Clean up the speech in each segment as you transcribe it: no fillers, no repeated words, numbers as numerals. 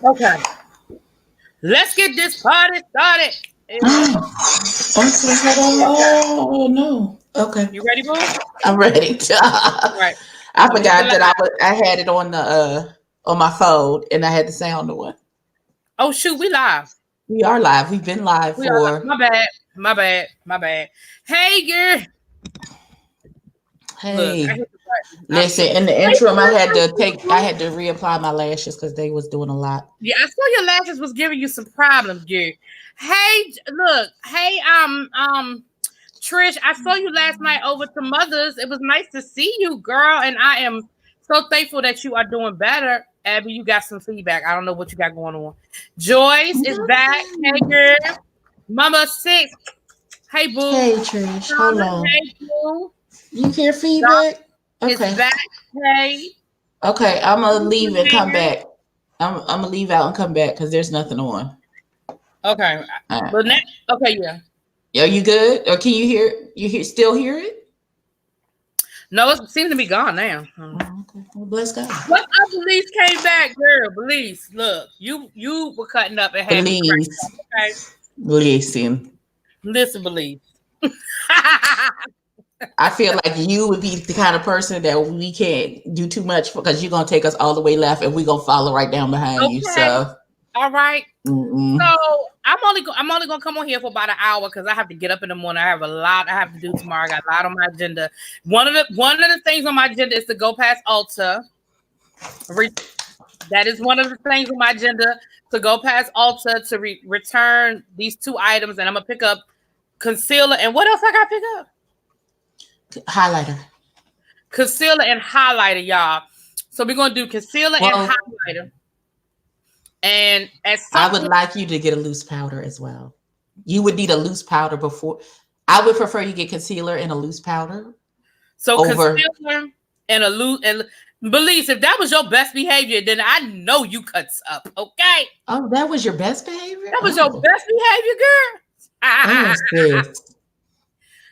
Okay. Let's get this party started. Oh no. Okay. You ready, boo? I'm ready. All right. I Let me hit the forgot light. that I had it on my phone and I had the sound on. Oh shoot, we live. We are live. We've been live We are live. for My bad. My bad. My bad. Hey, girl. Look, I hey. hit the button. Listen, in the interim I had to reapply my lashes because they was doing a lot. Yeah, I saw your lashes was giving you some problems, girl. Hey, look. Hey, Trish, I saw you last night over to Mother's. It was nice to see you, girl, and I am so thankful that you are doing better. Abby, you got some feedback. I don't know what you got going on. Joyce is back. Hey, girl. Mama Six. Hey, boo. Hey Trish, hold on. Hey, boo. You hear feedback? It's Okay. back. Hey. Okay, I'm gonna leave and come back. I'm gonna leave out and come back because there's nothing on. Okay. All right. But next, okay, yeah. Are you good? Or can you hear? Still hear it? No, it seems to be gone now. Oh, okay. Well, bless God. What up, Belize came back, girl? Belize, look, you were cutting up and had me cracked Belize. up, okay? Listen, Belize. I feel like you would be the kind of person that we can't do too much for because you're gonna take us all the way left and we're gonna follow right down behind you. Okay. So All right. mm-mm. So I'm only gonna come on here for about an hour because I have to get up in the morning. I have a lot I have to do tomorrow. I got a lot on my agenda. One of the things on my agenda is to go past Ulta. That is one of the things on my agenda, to go past Ulta to return these two items, and I'm gonna pick up concealer and what else I gotta pick up? Highlighter. Concealer and highlighter, y'all. So we're gonna do concealer and highlighter. And I would like you to get a loose powder as well. You would need a loose powder before. I would prefer you get concealer and a loose powder. So concealer and a loose, and Belize, if that was your best behavior, then I know you cuts up. Okay. Oh, that was your best behavior? That was your best behavior, girl. Oh,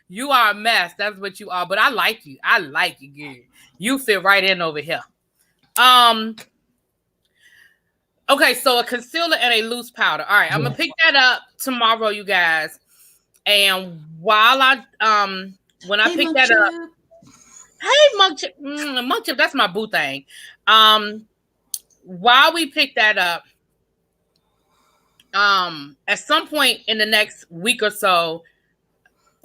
you are a mess. That's what you are. But I like you. I like you, girl. You fit right in over here. Okay, so a concealer and a loose powder. All right, I'm gonna pick that up tomorrow, you guys. And while when I pick that up, hey, Monk Chip, that's my boo thing. While we pick that up, at some point in the next week or so,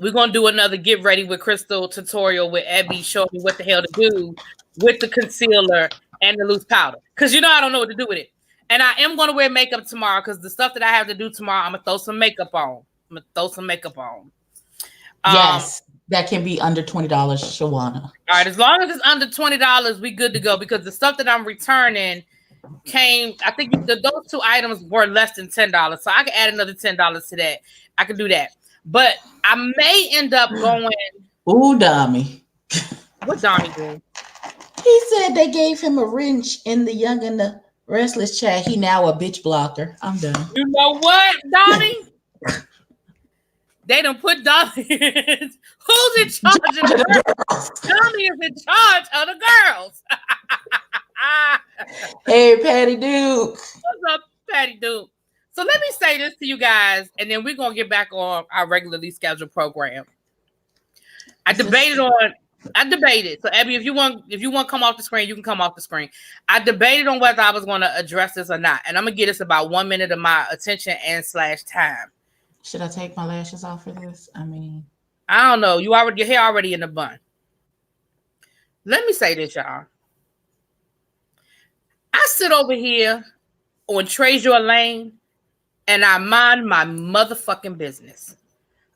we're gonna do another get ready with Crystal tutorial with Abby showing me what the hell to do with the concealer and the loose powder. Cause I don't know what to do with it. And I am gonna wear makeup tomorrow because the stuff that I have to do tomorrow, I'm gonna throw some makeup on. Yes, that can be under $20, Shawana. All right, as long as it's under $20, we good to go because the stuff that I'm returning came. I think those two items were less than $10, so I can add another $10 to that. I can do that, but I may end up going. Ooh, Dami. What Dami doing? He said they gave him a wrench in the Young and the Restless chat. He now a bitch blocker. I'm done. You know what, Donnie? They done put Donnie. Who's in charge of the girls? Donnie is in charge of the girls. Hey, Patty Duke. What's up, Patty Duke? So let me say this to you guys, and then we're gonna get back on our regularly scheduled program. I debated. So Abby, if you want to come off the screen, you can come off the screen. I debated on whether I was going to address this or not, and I'm gonna give this about 1 minute of my attention and /time. Should I take my lashes off for this? I mean, I don't know. Your hair already in the bun. Let me say this, y'all. I sit over here on Treasure Lane, and I mind my motherfucking business.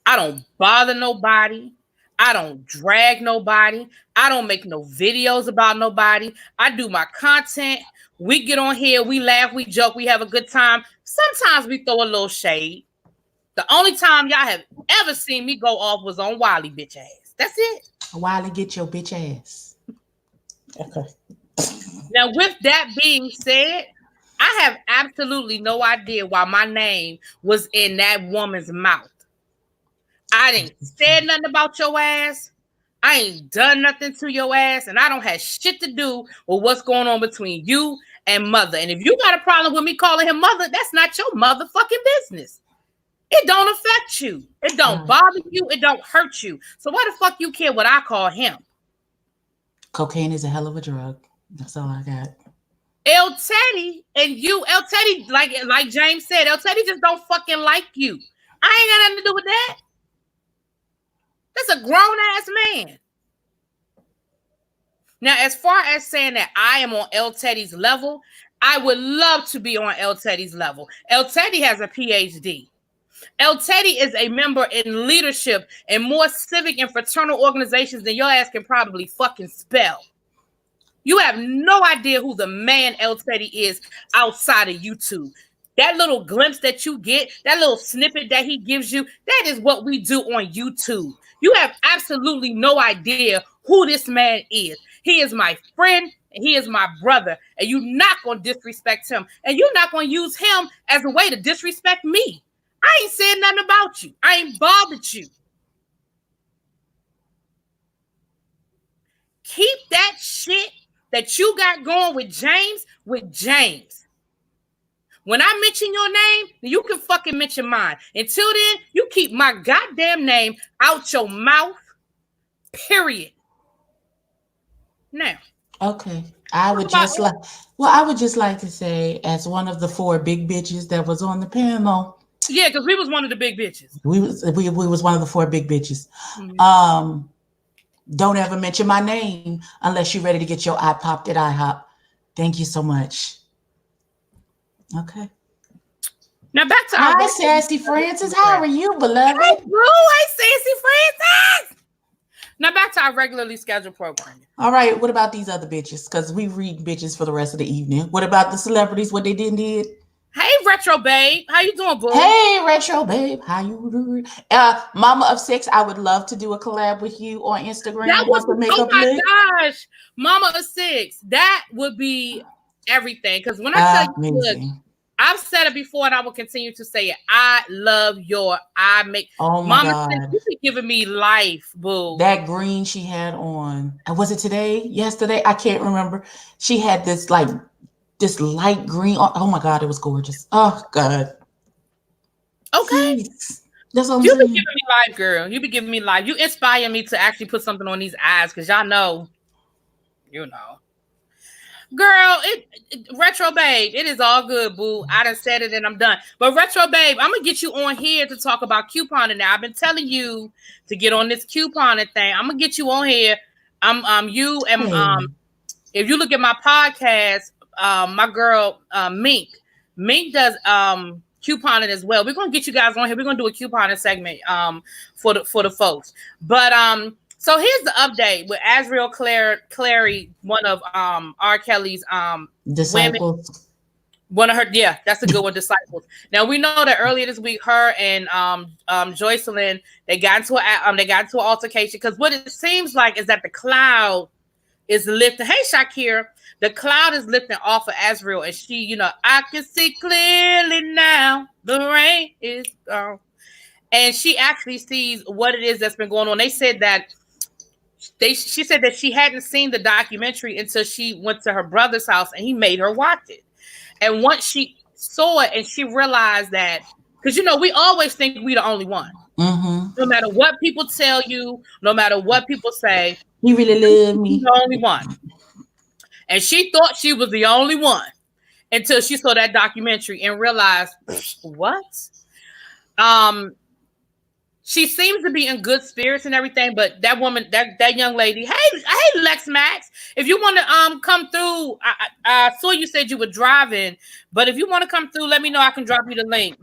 I don't bother nobody. I don't drag nobody. I don't make no videos about nobody. I do my content. We get on here. We laugh. We joke. We have a good time. Sometimes we throw a little shade. The only time y'all have ever seen me go off was on Wiley bitch ass. That's it. Wiley, get your bitch ass. Okay. Now, with that being said, I have absolutely no idea why my name was in that woman's mouth. I didn't say nothing about your ass. I ain't done nothing to your ass, and I don't have shit to do with what's going on between you and mother. And if you got a problem with me calling him mother, that's not your motherfucking business. It don't affect you. It don't bother you. It don't hurt you. So why the fuck you care what I call him? Cocaine is a hell of a drug. That's all I got. El Teddy and you, El Teddy, like James said, El Teddy just don't fucking like you. I ain't got nothing to do with that. That's a grown ass man. Now, as far as saying that I am on El Teddy's level, I would love to be on El Teddy's level. El Teddy has a PhD. El Teddy is a member in leadership in more civic and fraternal organizations than your ass can probably fucking spell. You have no idea who the man El Teddy is outside of YouTube. That little glimpse that you get, that little snippet that he gives you, that is what we do on YouTube. You have absolutely no idea who this man is. He is my friend, and he is my brother, and you're not going to disrespect him, and you're not going to use him as a way to disrespect me. I ain't said nothing about you. I ain't bothered you. Keep that shit that you got going with James. When I mention your name, you can fucking mention mine. Until then, you keep my goddamn name out your mouth, period. Now. Okay. I would just like to say, as one of the 4 big bitches that was on the panel. Yeah, because we was one of the big bitches. We was one of the 4 big bitches. Mm-hmm. Don't ever mention my name unless you're ready to get your eye popped at IHOP. Thank you so much. Okay. Now back to Hi, Sassy Francis. How are you, beloved? Hey, boo. Hey, Sassy Francis. Now back to our regularly scheduled programming. All right. What about these other bitches? Because we read bitches for the rest of the evening. What about the celebrities? What they did? Hey, Retro Babe. How you doing, boo? Hey, Retro Babe. How you doing? Mama of 6, I would love to do a collab with you on Instagram. Oh my gosh. Mama of 6. That would be everything. Because when I tell you, look, I've said it before and I will continue to say it. I love oh my Mama God. 6, you be giving me life, boo. That green she had on. Was it today? Yesterday? I can't remember. She had this light green. Oh my God, it was gorgeous. Oh God. Okay. Jeez. That's what I'm saying. You be giving me life, girl. You be giving me life. You inspire me to actually put something on these eyes because y'all know, Girl, Retro Babe, it is all good, boo. I done said it and I'm done. But Retro Babe, I'm gonna get you on here to talk about couponing now. I've been telling you to get on this couponing thing. I'm gonna get you on here. If you look at my podcast, my girl Mink does couponing as well. We're gonna get you guys on here. We're gonna do a couponing segment for the folks. But so here's the update with Azriel Clary, one of R. Kelly's disciples. Women. One of her, yeah, that's a good one, disciples. Now we know that earlier this week, her and Joycelyn, they got into an altercation because what it seems like is that the cloud is lifting. Hey, Shakira, the cloud is lifting off of Azriel, and she, I can see clearly now. The rain is gone, and she actually sees what it is that's been going on. They said that she said that she hadn't seen the documentary until she went to her brother's house, and he made her watch it. And once she saw it, and she realized that, because we always think we're the only one. Mm-hmm. No matter what people tell you, no matter what people say, you really love me. The only one. And she thought she was the only one until she saw that documentary and realized, what? She seems to be in good spirits and everything, but that woman, that young lady, hey, Lex Max, if you want to come through, I saw you said you were driving, but if you want to come through, let me know. I can drop you the link.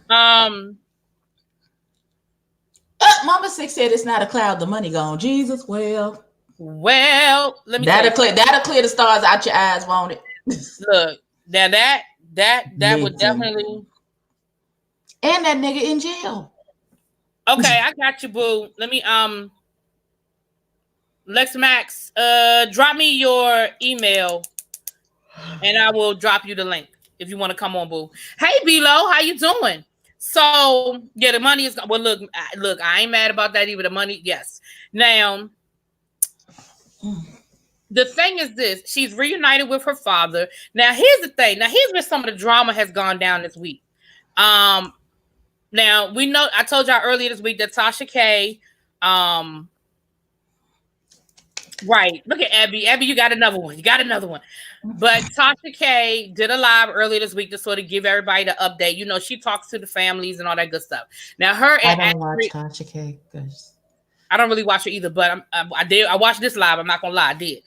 Mama 6 said it's not a cloud, the money gone. Jesus, well, let me. That'll clear the stars out your eyes, won't it? Look, that would definitely. And that nigga in jail. Okay, I got you, boo. Let me Lex Max, drop me your email, and I will drop you the link if you want to come on, boo. Hey, B-Lo, how you doing? So yeah, the money is well. Look, I ain't mad about that either. The money, yes. Now, the thing is this: she's reunited with her father. Now, here's the thing. Now, here's where some of the drama has gone down this week. Now we know I told y'all earlier this week that Tasha K, right. Look at Abby. Abby, you got another one. You got another one. But Tasha K did a live earlier this week to sort of give everybody the update. You know, she talks to the families and all that good stuff. Now, her I and don't watch Tasha K. I don't really watch her either, but I did. I watched this live. I'm not gonna lie, I did.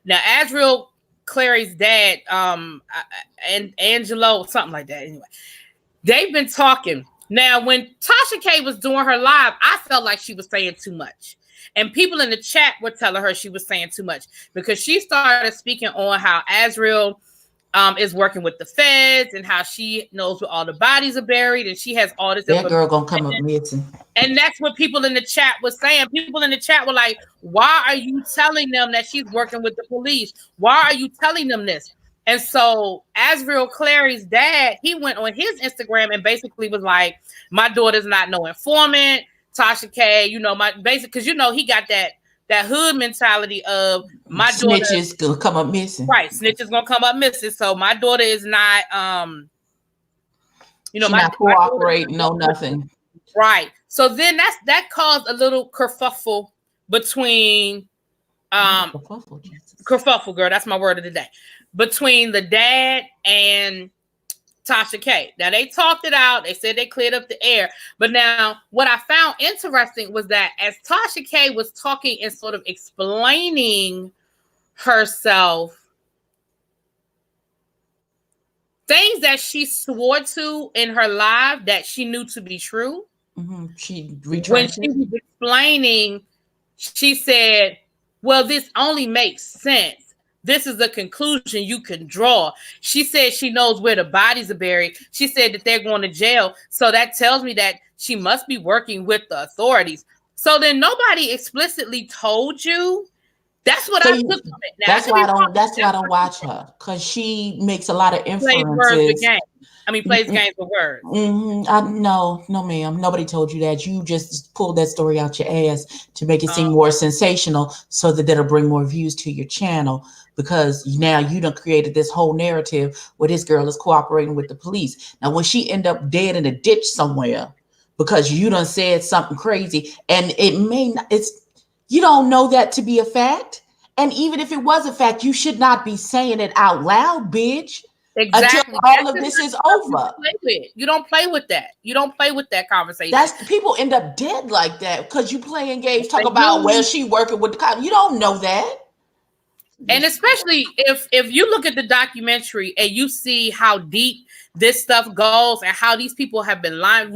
Now, Azriel Clary's dad, and Angelo, something like that. Anyway, they've been talking. Now, when Tasha K was doing her live, I felt like she was saying too much. And people in the chat were telling her she was saying too much because she started speaking on how Azriel is working with the feds and how she knows where all the bodies are buried and she has all this. That girl gonna come up missing. And that's what people in the chat was saying. People in the chat were like, why are you telling them that she's working with the police? Why are you telling them this? And so Azriel Clary's dad, he went on his Instagram and basically was like, my daughter's not no informant. Tasha K, you know, my basic, because you know he got that hood mentality of my daughter snitches gonna come up missing. Right, snitches gonna come up missing. So my daughter is not you know, she's not cooperating, no nothing. Right. So then that caused a little kerfuffle between kerfuffle, girl, that's my word of the day. Between the dad and Tasha K. Now they talked it out. They said they cleared up the air. But now what I found interesting was that as Tasha K was talking and sort of explaining herself, things that she swore to in her live that she knew to be true. Mm-hmm. When she was explaining, she said, well, this only makes sense. This is the conclusion you can draw. She said she knows where the bodies are buried. She said that they're going to jail. So that tells me that she must be working with the authorities. So then nobody explicitly told you. That's what I took from it. Now, that's why I don't watch her, because she makes a lot of inferences. Plays games with words. No, ma'am. Nobody told you that. You just pulled that story out your ass to make it seem more sensational so that that'll bring more views to your channel, because now you done created this whole narrative where this girl is cooperating with the police. Now, when she end up dead in a ditch somewhere because you done said something crazy, and you don't know that to be a fact. And even if it was a fact, you should not be saying it out loud, bitch. Exactly. Until all of this is over. You don't play with that. You don't play with that conversation. People end up dead like that because you playing games, talk about where she working with the cops. You don't know that. And especially if you look at the documentary and you see how deep this stuff goes and how these people have been lying.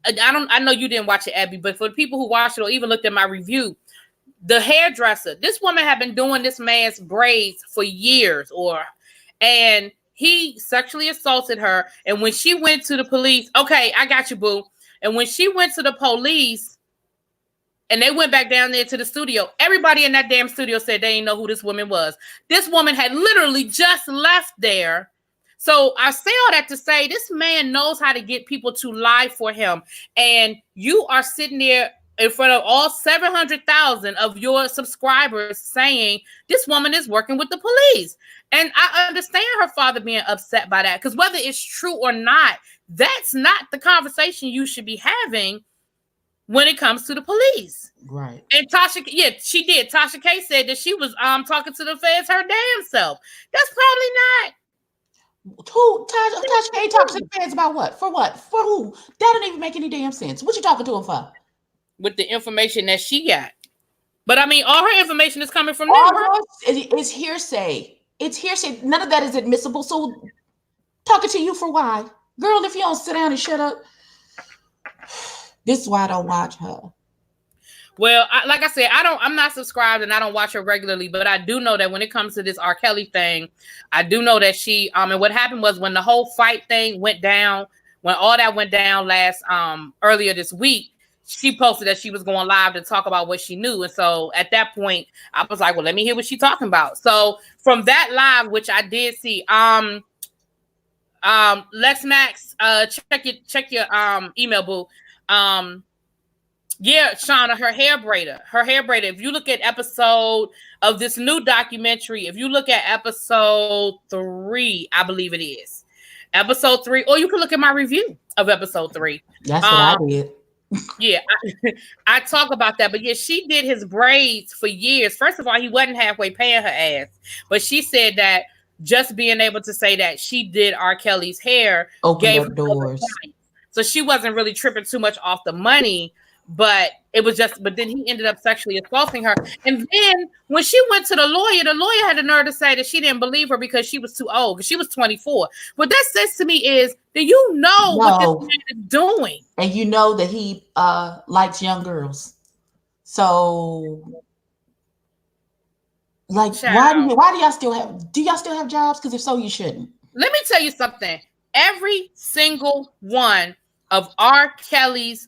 I know you didn't watch it, Abby, but for the people who watched it or even looked at my review, the hairdresser, this woman had been doing this man's braids for years, and he sexually assaulted her. And when she went to the police, okay, I got you, boo. And when she went to the police and they went back down there to the studio, everybody in that damn studio said they didn't know who this woman was. This woman had literally just left there. So I say all that to say this man knows how to get people to lie for him. And you are sitting there in front of all 700,000 of your subscribers saying this woman is working with the police. And I understand her father being upset by that, because whether it's true or not, that's not the conversation you should be having when it comes to the police. Right. And Tasha, yeah, she did. Tasha K said that she was talking to the feds her damn self. That's probably not. Who? Tasha K talking to the feds about what? For what? For who? That don't even make any damn sense. What you talking to him for? With the information that she got. But I mean, all her information is coming from them. It's hearsay. It's hearsay. None of that is admissible. So talking to you for why? Girl, if you don't sit down and shut up. This is why I don't watch her. Well, like I said, I'm not subscribed and I don't watch her regularly, but I do know that when it comes to this R. Kelly thing, I do know that she, and what happened was when the whole fight thing went down, when all that went down earlier this week, she posted that she was going live to talk about what she knew. And so at that point, I was like, well, let me hear what she's talking about. So from that live, which I did see, Lex Max, check your email, boo. Yeah, Shauna, her hair braider. Her hair braider. If you look at episode of this new documentary, if you look at episode 3, I believe it is. Episode 3, or you can look at my review of episode 3. That's what I did. Yeah, I talk about that. But yeah, she did his braids for years. First of all, he wasn't halfway paying her ass. But she said that just being able to say that she did R. Kelly's hair Opened gave up her doors. so she wasn't really tripping too much off the money, but it was just, but then he ended up sexually assaulting her. And then when she went to the lawyer had the nerve to say that she didn't believe her because she was too old. She was 24. What that says to me is that you know what this man is doing. And you know that he likes young girls. So like, why do y'all still have jobs? Because if so, you shouldn't. Let me tell you something. Every single one of R. Kelly's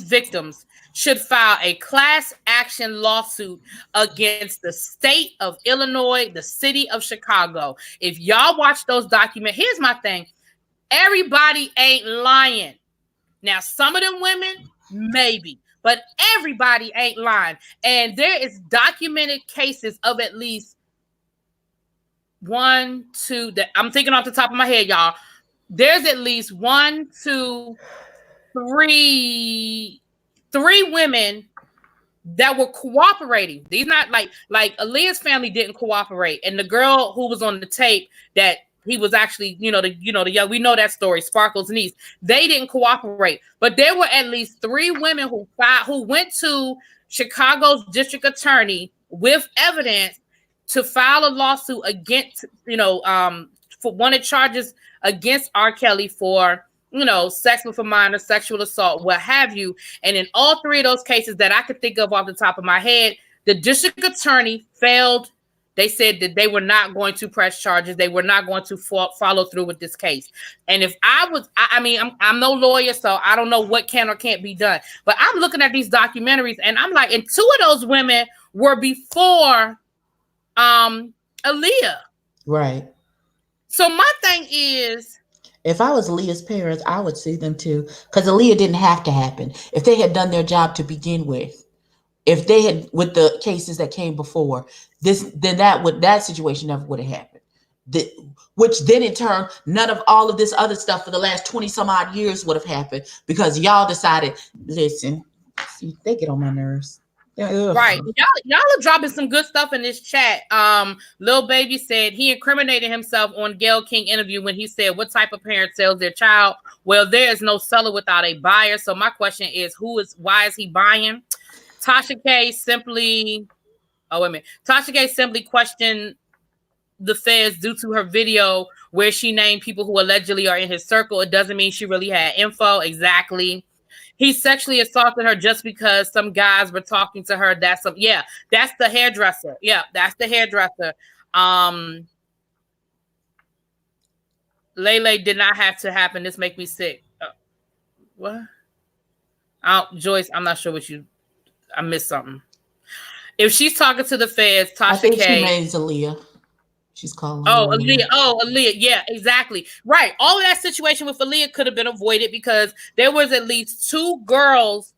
victims should file a class action lawsuit against the state of Illinois, the city of Chicago. If y'all watch those documents, here's my thing. Everybody ain't lying. Now, some of them women, maybe, but everybody ain't lying. And there is documented cases of at least 1, 2, that I'm thinking off the top of my head, y'all. There's at least 1, 2, 3 women that were cooperating. These not like Aaliyah's family didn't cooperate, and the girl who was on the tape that he was actually, the young, we know that story, Sparkle's niece. They didn't cooperate, but there were at least 3 women who went to Chicago's district attorney with evidence to file a lawsuit against, for wanted charges against R. Kelly for, sex with a minor, sexual assault, what have you. And in all 3 of those cases that I could think of off the top of my head, the district attorney failed. They said that they were not going to press charges. They were not going to follow through with this case. And if I'm no lawyer, so I don't know what can or can't be done. But I'm looking at these documentaries and I'm like, and 2 of those women were before Aaliyah. Right. So my thing is, if I was Aaliyah's parents, I would sue them too, because Aaliyah didn't have to happen. If they had done their job to begin with, if they had, with the cases that came before this, then that situation never would have happened. Which then in turn, none of all of this other stuff for the last 20 some odd years would have happened because y'all decided, listen, see, they get on my nerves. Right. Y'all are dropping some good stuff in this chat. Lil Baby said he incriminated himself on Gayle King interview when he said, what type of parent sells their child? Well, there is no seller without a buyer. So my question is, why is he buying? Tasha K simply questioned the feds due to her video where she named people who allegedly are in his circle. It doesn't mean she really had info. Exactly. He sexually assaulted her just because some guys were talking to her. That's the hairdresser. Yeah, that's the hairdresser. Lele did not have to happen. This make me sick. What? Joyce, I'm not sure I missed something. If she's talking to the feds, Tasha I think K. she means Aaliyah. She's calling. Aaliyah. Yeah, exactly. Right. All of that situation with Aaliyah could have been avoided because there was at least 2 girls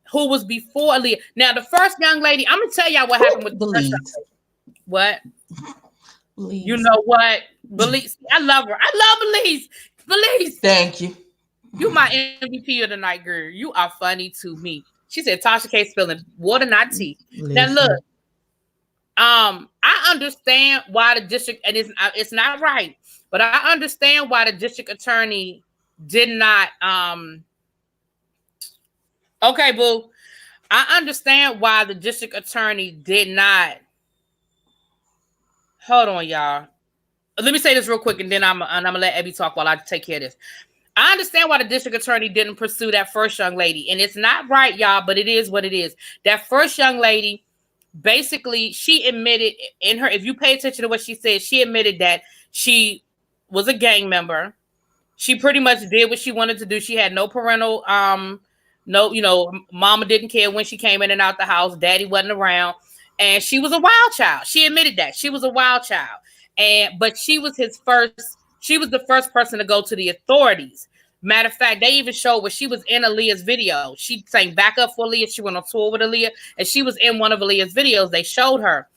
who was before Aaliyah. Now, the first young lady, I'm gonna tell y'all what happened with Belize. What? Belize. You know what? Belize. I love her. I love Belize. Belize. Thank you. You my MVP of the night, girl. You are funny to me. She said Tasha K spilling water, not tea. Listen. Now look. I understand why the district, and it's not right, but I understand why the district attorney did not. Okay, boo. I understand why the district attorney did not. Hold on, y'all. Let me say this real quick, and then I'm gonna let Abby talk while I take care of this. I understand why the district attorney didn't pursue that first young lady, and it's not right, y'all, but it is what it is. That first young lady. Basically, she admitted in her, if you pay attention to what she said, she admitted that she was a gang member. She pretty much did what she wanted to do. She had no parental, mama didn't care when she came in and out the house. Daddy wasn't around. And she was a wild child. She admitted that. She was a wild child. But she was the first person to go to the authorities. Matter of fact, they even showed where she was in Aaliyah's video. She sang backup for Aaliyah. She went on tour with Aaliyah, and she was in one of Aaliyah's videos. They showed her.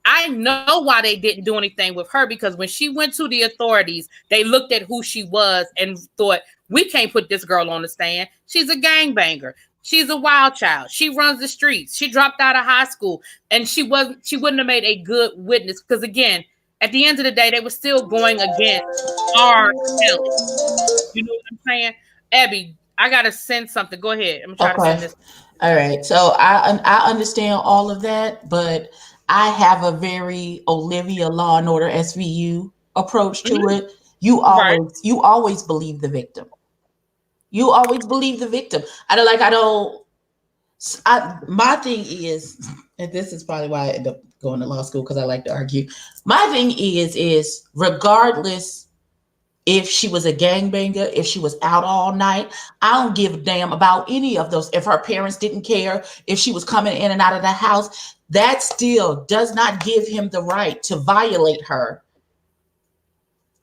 I know why they didn't do anything with her, because when she went to the authorities, they looked at who she was and thought, we can't put this girl on the stand. She's a gangbanger. She's a wild child. She runs the streets. She dropped out of high school, and she wouldn't have made a good witness, because again, at the end of the day, they were still going against our talent. You know what I'm saying? Abby, I gotta send something. Go ahead. I'm trying to send this. All right. So I understand all of that, but I have a very Olivia Law and Order SVU approach to it. You always believe the victim. You always believe the victim. My thing is, and this is probably why I end up going to law school, because I like to argue. My thing is regardless if she was a gangbanger, if she was out all night, I don't give a damn about any of those. If her parents didn't care, if she was coming in and out of the house, that still does not give him the right to violate her.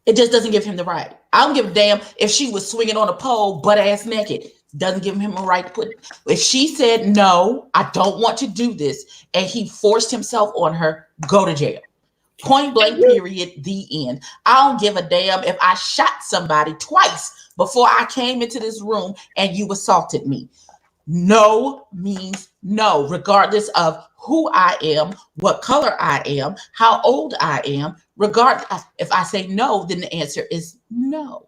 It just doesn't give him the right. I don't give a damn if she was swinging on a pole butt ass naked. Doesn't give him a right to put. If she said, no, I don't want to do this, and he forced himself on her, go to jail. Point blank, period, the end. I don't give a damn if I shot somebody twice before I came into this room and you assaulted me. No means no, regardless of who I am, what color I am, how old I am. Regardless, if I say no, then the answer is no.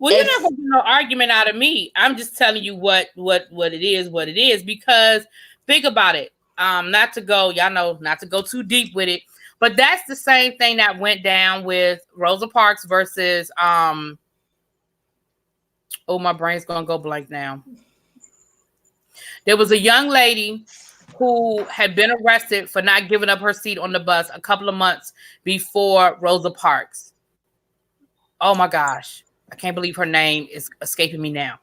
Well, you're not going to get no argument out of me. I'm just telling you what it is, because think about it. Not to go too deep with it, but that's the same thing that went down with Rosa Parks versus my brain's gonna go blank now. There was a young lady who had been arrested for not giving up her seat on the bus a couple of months before Rosa Parks. Oh my gosh. I can't believe her name is escaping me now.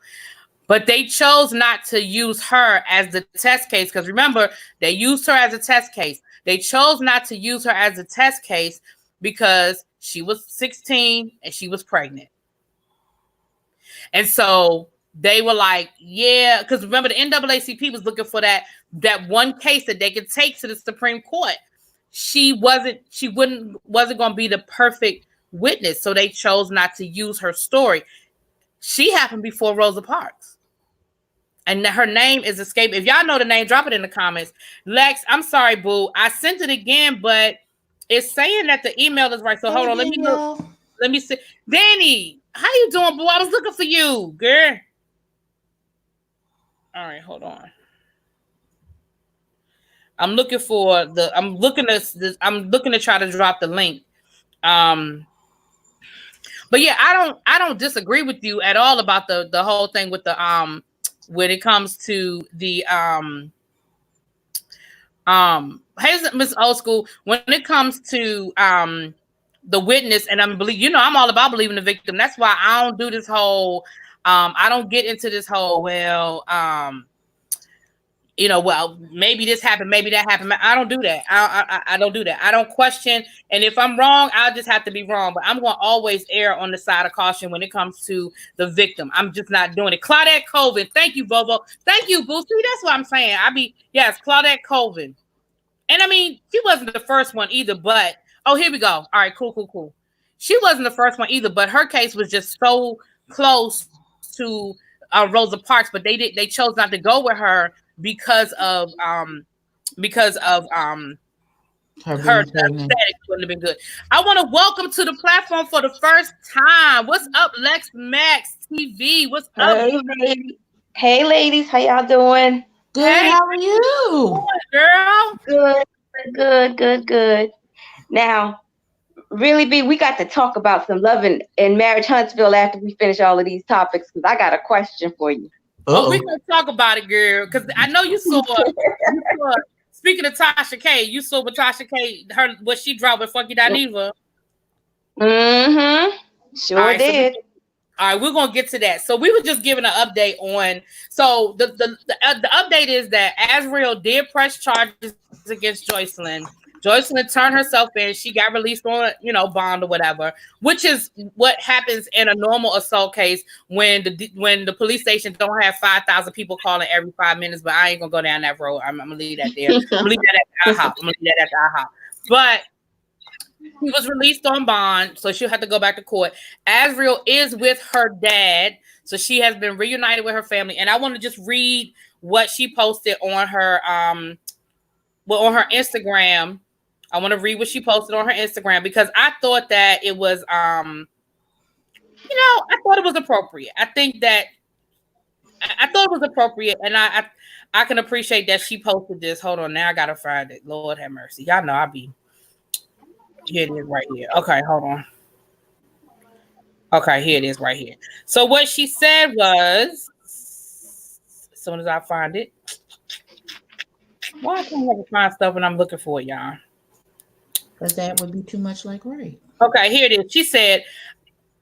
But they chose not to use her as the test case, because remember, they used her as a test case. They chose not to use her as a test case because she was 16 and she was pregnant. And so they were like, yeah, because remember, the NAACP was looking for that one case that they could take to the Supreme Court. She wasn't going to be the perfect witness, so they chose not to use her story. She happened before Rosa Parks, and her name is escaping. If y'all know the name, drop it in the comments. Lex, I'm sorry, boo. I sent it again, but it's saying that the email is right. So hold on, let me look. Let me see. Danny, how you doing, boo? I was looking for you, girl. All right, hold on. I'm looking to try to drop the link. But yeah, I don't disagree with you at all about the whole thing with the when it comes to the hey, Miss Old School, when it comes to the witness, and I'm all about believing the victim. That's why I don't do this whole I don't get into this whole maybe this happened, maybe that happened. I don't do that. I don't do that. I don't question. And if I'm wrong, I'll just have to be wrong. But I'm going to always err on the side of caution when it comes to the victim. I'm just not doing it. Claudette Colvin. Thank you, Bobo. Thank you, Boo. See, that's what I'm saying. Yes, Claudette Colvin. And I mean, she wasn't the first one either, but here we go. All right, cool. She wasn't the first one either, but her case was just so close to Rosa Parks, but they chose not to go with her because of her status wouldn't have been good. I want to welcome to the platform for the first time. What's up, Lex Max TV? What's up? Hey ladies, how y'all doing? Good. Hey, how are you, girl? Good. Now, really, we got to talk about some love and marriage Huntsville after we finish all of these topics, because I got a question for you. Oh, we're going to talk about it, girl, because I know you saw, speaking of Tasha K, you saw what Tasha K, what she dropped with Funky Dineva. Mm-hmm. Sure did. All right, we're going to get to that. So we were just giving an update on, so the update is that Azriel did press charges against Joycelyn. Joycelyn turned herself in. She got released on, bond or whatever, which is what happens in a normal assault case when the police station don't have 5,000 people calling every 5 minutes. But I ain't gonna go down that road. I'm gonna leave that there. I'm gonna leave that at IHOP. But he was released on bond, so she'll have to go back to court. Azriel is with her dad, so she has been reunited with her family. And I want to just read what she posted on her on her Instagram. I want to read what she posted on her Instagram because I thought that it was I thought it was appropriate. I thought it was appropriate, and I can appreciate that she posted this. Hold on, now I gotta find it. Lord have mercy. Y'all know I'll be. Here it is right here. Okay, hold on. Okay, here it is right here. So what she said was, as soon as I find it, why can't I ever find stuff when I'm looking for it, y'all? Because that would be too much like right. Okay, here it is. She said,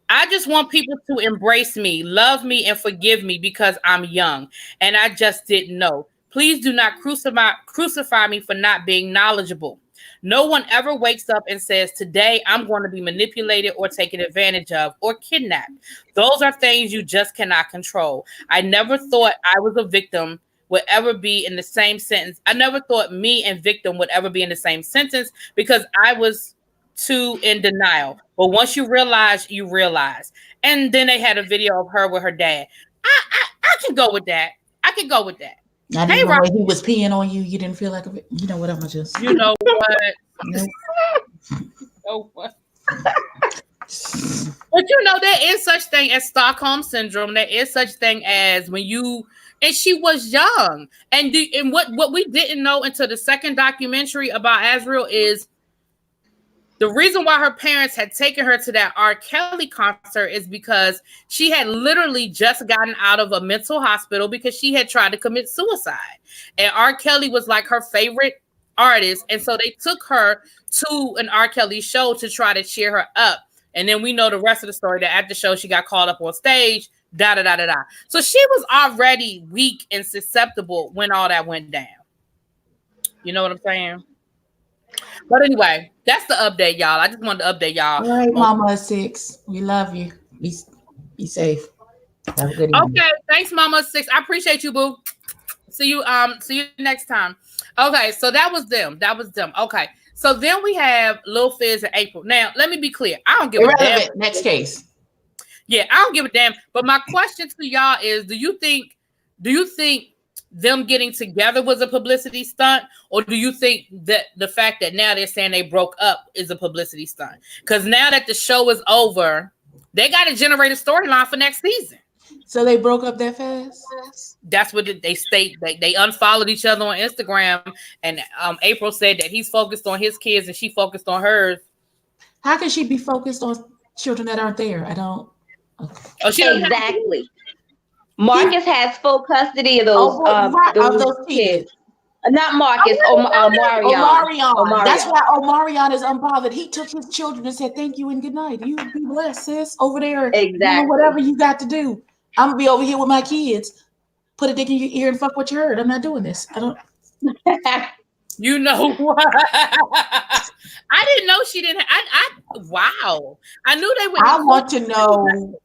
I just want people to embrace me, love me, and forgive me because I'm young and I just didn't know. Please do not crucify me for not being knowledgeable. No one ever wakes up and says, today I'm going to be manipulated or taken advantage of or kidnapped. Those are things you just cannot control. I never thought I was a victim would ever be in the same sentence. I never thought me and victim would ever be in the same sentence because I was too in denial. But once you realize, you realize. And then they had a video of her with her dad. I can go with that. I can go with that. I didn't know he was peeing on you. You didn't feel like a, you know what? I'm just. You know what? Oh what? But there is such thing as Stockholm syndrome. There is such thing as when you. And she was young. And what we didn't know until the second documentary about Azriel is the reason why her parents had taken her to that R. Kelly concert is because she had literally just gotten out of a mental hospital because she had tried to commit suicide. And R. Kelly was like her favorite artist. And so they took her to an R. Kelly show to try to cheer her up. And then we know the rest of the story that at the show, she got called up on stage, da-da-da-da-da. So she was already weak and susceptible when all that went down. You know what I'm saying? But anyway, that's the update, y'all. I just wanted to update y'all. All right, Mama 6. We love you. Be safe. Have a good evening. Okay, thanks, Mama 6. I appreciate you, boo. See you next time. Okay, so that was them. Okay. So then we have Lil Fizz and April. Now, let me be clear. I don't give a damn. Next case. Yeah, I don't give a damn. But my question to y'all is, do you think them getting together was a publicity stunt, or do you think that the fact that now they're saying they broke up is a publicity stunt? Because now that the show is over, they got to generate a storyline for next season. So they broke up that fast? That's what they state. They unfollowed each other on Instagram, and April said that he's focused on his kids and she focused on hers. How can she be focused on children that aren't there? I don't. Okay. Oh, exactly. Marcus has full custody of those kids. Not Marcus, Omarion. That's why Omarion is unbothered. He took his children and said, thank you and good night. You be blessed, sis. Over there, exactly. Whatever you got to do. I'm going to be over here with my kids. Put a dick in your ear and fuck what you heard. I'm not doing this. I don't. You know what? I didn't know she didn't. Wow. I knew they would. I want to know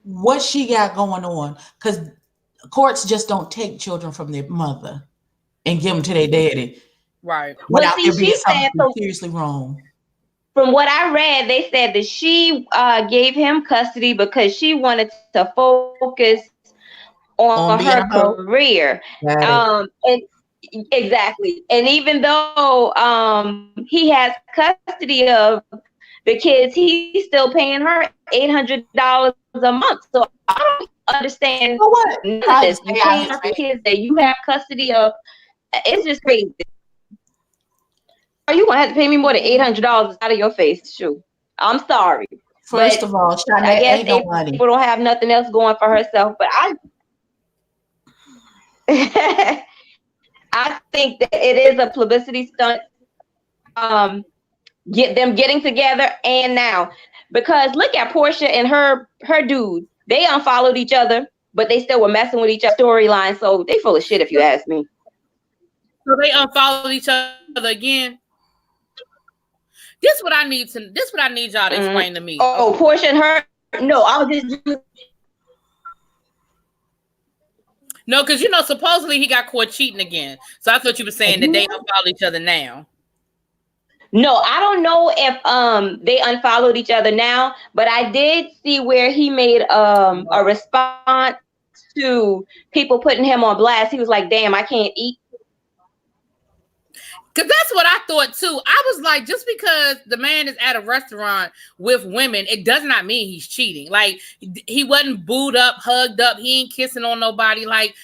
what she got going on, because courts just don't take children from their mother and give them to their daddy, right? Without there being something seriously wrong. From what I read, they said that she gave him custody because she wanted to focus on her career. And exactly. And even though he has custody of the kids, he's still paying her $800 a month. So I don't understand what this. You paying her for kids that you have custody of. It's just crazy. Are you gonna have to pay me more than $800 out of your face? Shoot, I'm sorry. First of all, I guess people don't have nothing else going for herself. But I think that it is a publicity stunt. Get them getting together, and now, because look at Portia and her dude. They unfollowed each other, but they still were messing with each other's storyline. So they full of shit, if you ask me. So they unfollowed each other again. This what I need y'all to explain to me. Oh, Portia and her. No, I was just. No, because supposedly he got caught cheating again. So I thought you were saying that they unfollowed each other now. No, I don't know if they unfollowed each other now, but I did see where he made a response to people putting him on blast. He was like, "Damn, I can't eat." Because that's what I thought too. I was like, just because the man is at a restaurant with women, it does not mean he's cheating. Like, he wasn't booed up, hugged up. He ain't kissing on nobody. Like,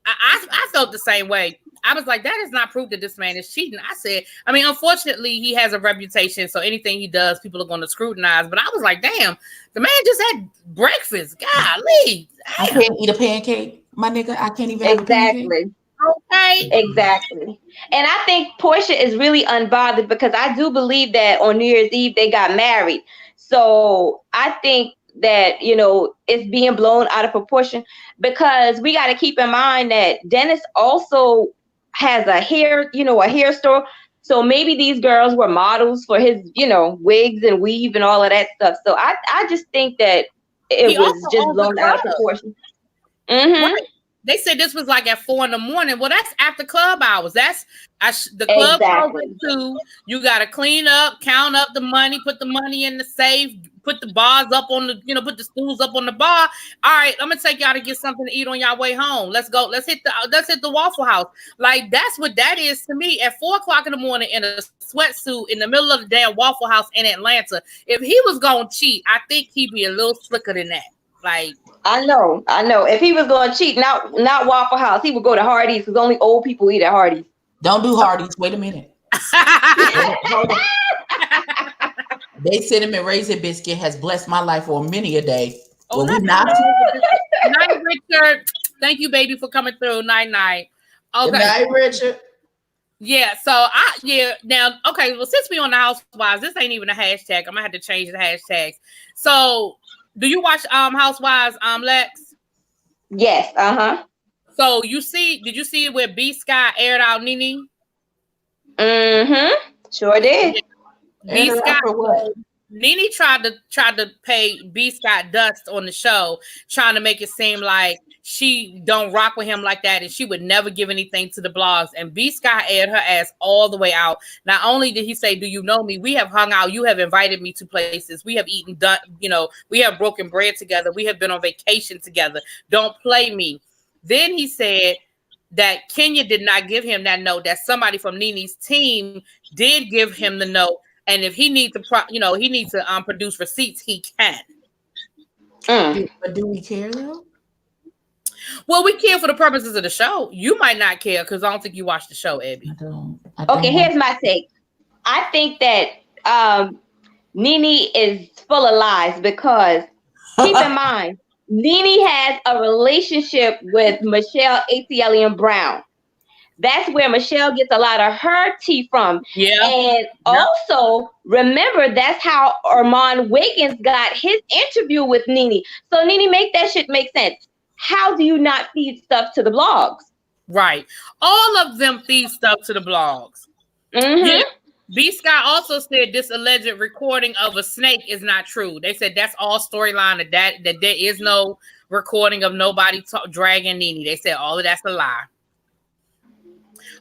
I felt the same way. I was like, that is not proof that this man is cheating. I said, unfortunately, he has a reputation. So anything he does, people are going to scrutinize. But I was like, damn, the man just had breakfast. Golly. Damn. I can't eat a pancake, my nigga. I can't even have a pancake. Okay. Exactly. And I think Portia is really unbothered because I do believe that on New Year's Eve they got married. So I think that, it's being blown out of proportion because we got to keep in mind that Dennis also has a hair store. So maybe these girls were models for his, wigs and weave and all of that stuff. So I just think that it was just blown out of proportion. Mm-hmm. Right. They said this was like at 4 a.m. Well, that's after club hours. That's the club closes at 2. You got to clean up, count up the money, put the money in the safe, put the bars up on the, put the stools up on the bar. All right, I'm gonna take y'all to get something to eat on y'all way home. Let's go. Let's hit the Waffle House. Like, that's what that is to me. At 4 o'clock in the morning in a sweatsuit in the middle of the damn Waffle House in Atlanta. If he was gonna cheat, I think he'd be a little slicker than that. Like, I know. If he was going to cheat, not Waffle House, he would go to Hardee's because only old people eat at Hardee's. Don't do Hardee's. Wait a minute. They cinnamon raisin biscuit has blessed my life for many a day. Oh, night, Richard. Thank you, baby, for coming through. Night. Okay. Good night, Richard. Yeah. So now, okay. Well, since we on the Housewives, this ain't even a hashtag. I'm gonna have to change the hashtags. So, do you watch Housewives, Lex? Yes. So did you see where B Scott aired out Nene? Mm-hmm. Sure did. B Scott for what? Nene tried to pay B Scott dust on the show, trying to make it seem like she don't rock with him like that, and she would never give anything to the blogs. And B Scott aired her ass all the way out. Not only did he say, "Do you know me? We have hung out. You have invited me to places. We have eaten, we have broken bread together. We have been on vacation together. Don't play me." Then he said that Kenya did not give him that note. That somebody from Nene's team did give him the note. And if he needs to, produce receipts, he can. But do we care though? Well, we care for the purposes of the show. You might not care because I don't think you watch the show, Abby. I don't okay, here's my take. I think that Nene is full of lies because keep in mind, Nene has a relationship with Michelle ATLian Brown. That's where Michelle gets a lot of her tea from. Yeah. And also, remember, that's how Armand Wiggins got his interview with Nene. So, Nene, make that shit make sense. How do you not feed stuff to the blogs? Right. All of them feed stuff to the blogs. Mm-hmm. Yeah. B. Scott also said this alleged recording of a snake is not true. They said that's all storyline, that there is no recording of nobody dragging Nene. They said all of that's a lie.